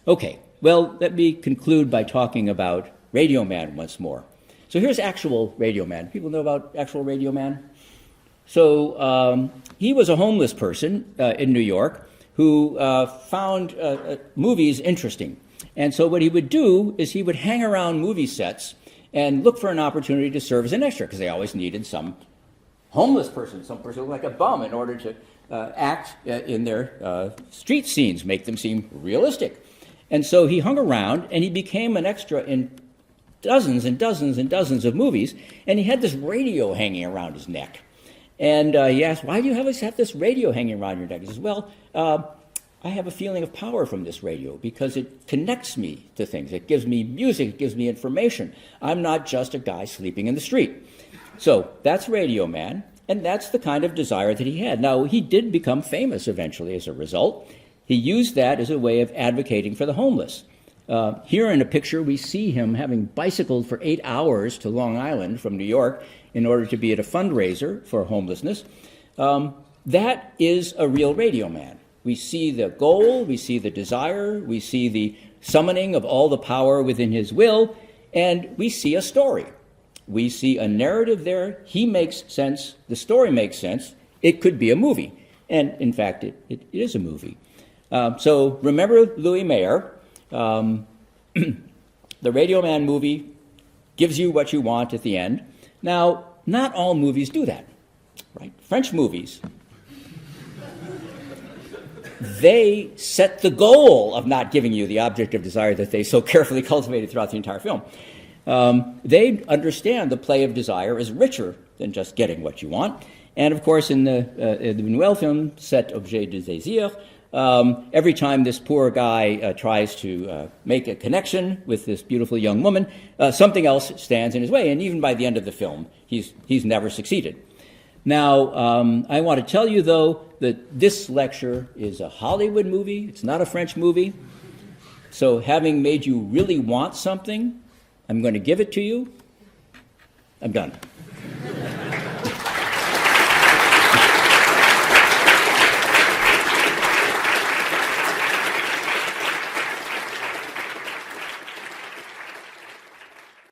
Okay, well, let me conclude by talking about Radio Man once more. So here's actual Radio Man. People know about actual Radio Man? So he was a homeless person in New York who found movies interesting. And so what he would do is he would hang around movie sets and look for an opportunity to serve as an extra, because they always needed some homeless person, some person who looked like a bum, in order to act in their street scenes, make them seem realistic. And so he hung around, and he became an extra in dozens and dozens and dozens of movies, and he had this radio hanging around his neck. And he asked, why do you have this radio hanging around your neck? He says, well, I have a feeling of power from this radio because it connects me to things. It gives me music, it gives me information. I'm not just a guy sleeping in the street. So that's Radio Man, and that's the kind of desire that he had. Now, he did become famous eventually as a result. He used that as a way of advocating for the homeless. Here in a picture, we see him having bicycled for 8 hours to Long Island from New York in order to be at a fundraiser for homelessness. That is a real Radio Man. We see the goal, we see the desire, we see the summoning of all the power within his will, and we see a story. We see a narrative there. He makes sense. The story makes sense. It could be a movie. And, in fact, it is a movie. So remember Louis Mayer. The Radio Man movie gives you what you want at the end. Now, not all movies do that, right? French movies, they set the goal of not giving you the object of desire that they so carefully cultivated throughout the entire film. They understand the play of desire is richer than just getting what you want. And, of course, in the Buñuel film, Cet objet de désir, every time this poor guy tries to make a connection with this beautiful young woman, something else stands in his way. And even by the end of the film, he's never succeeded. Now, I want to tell you, though, that this lecture is a Hollywood movie. It's not a French movie. So having made you really want something, I'm going to give it to you. I'm done.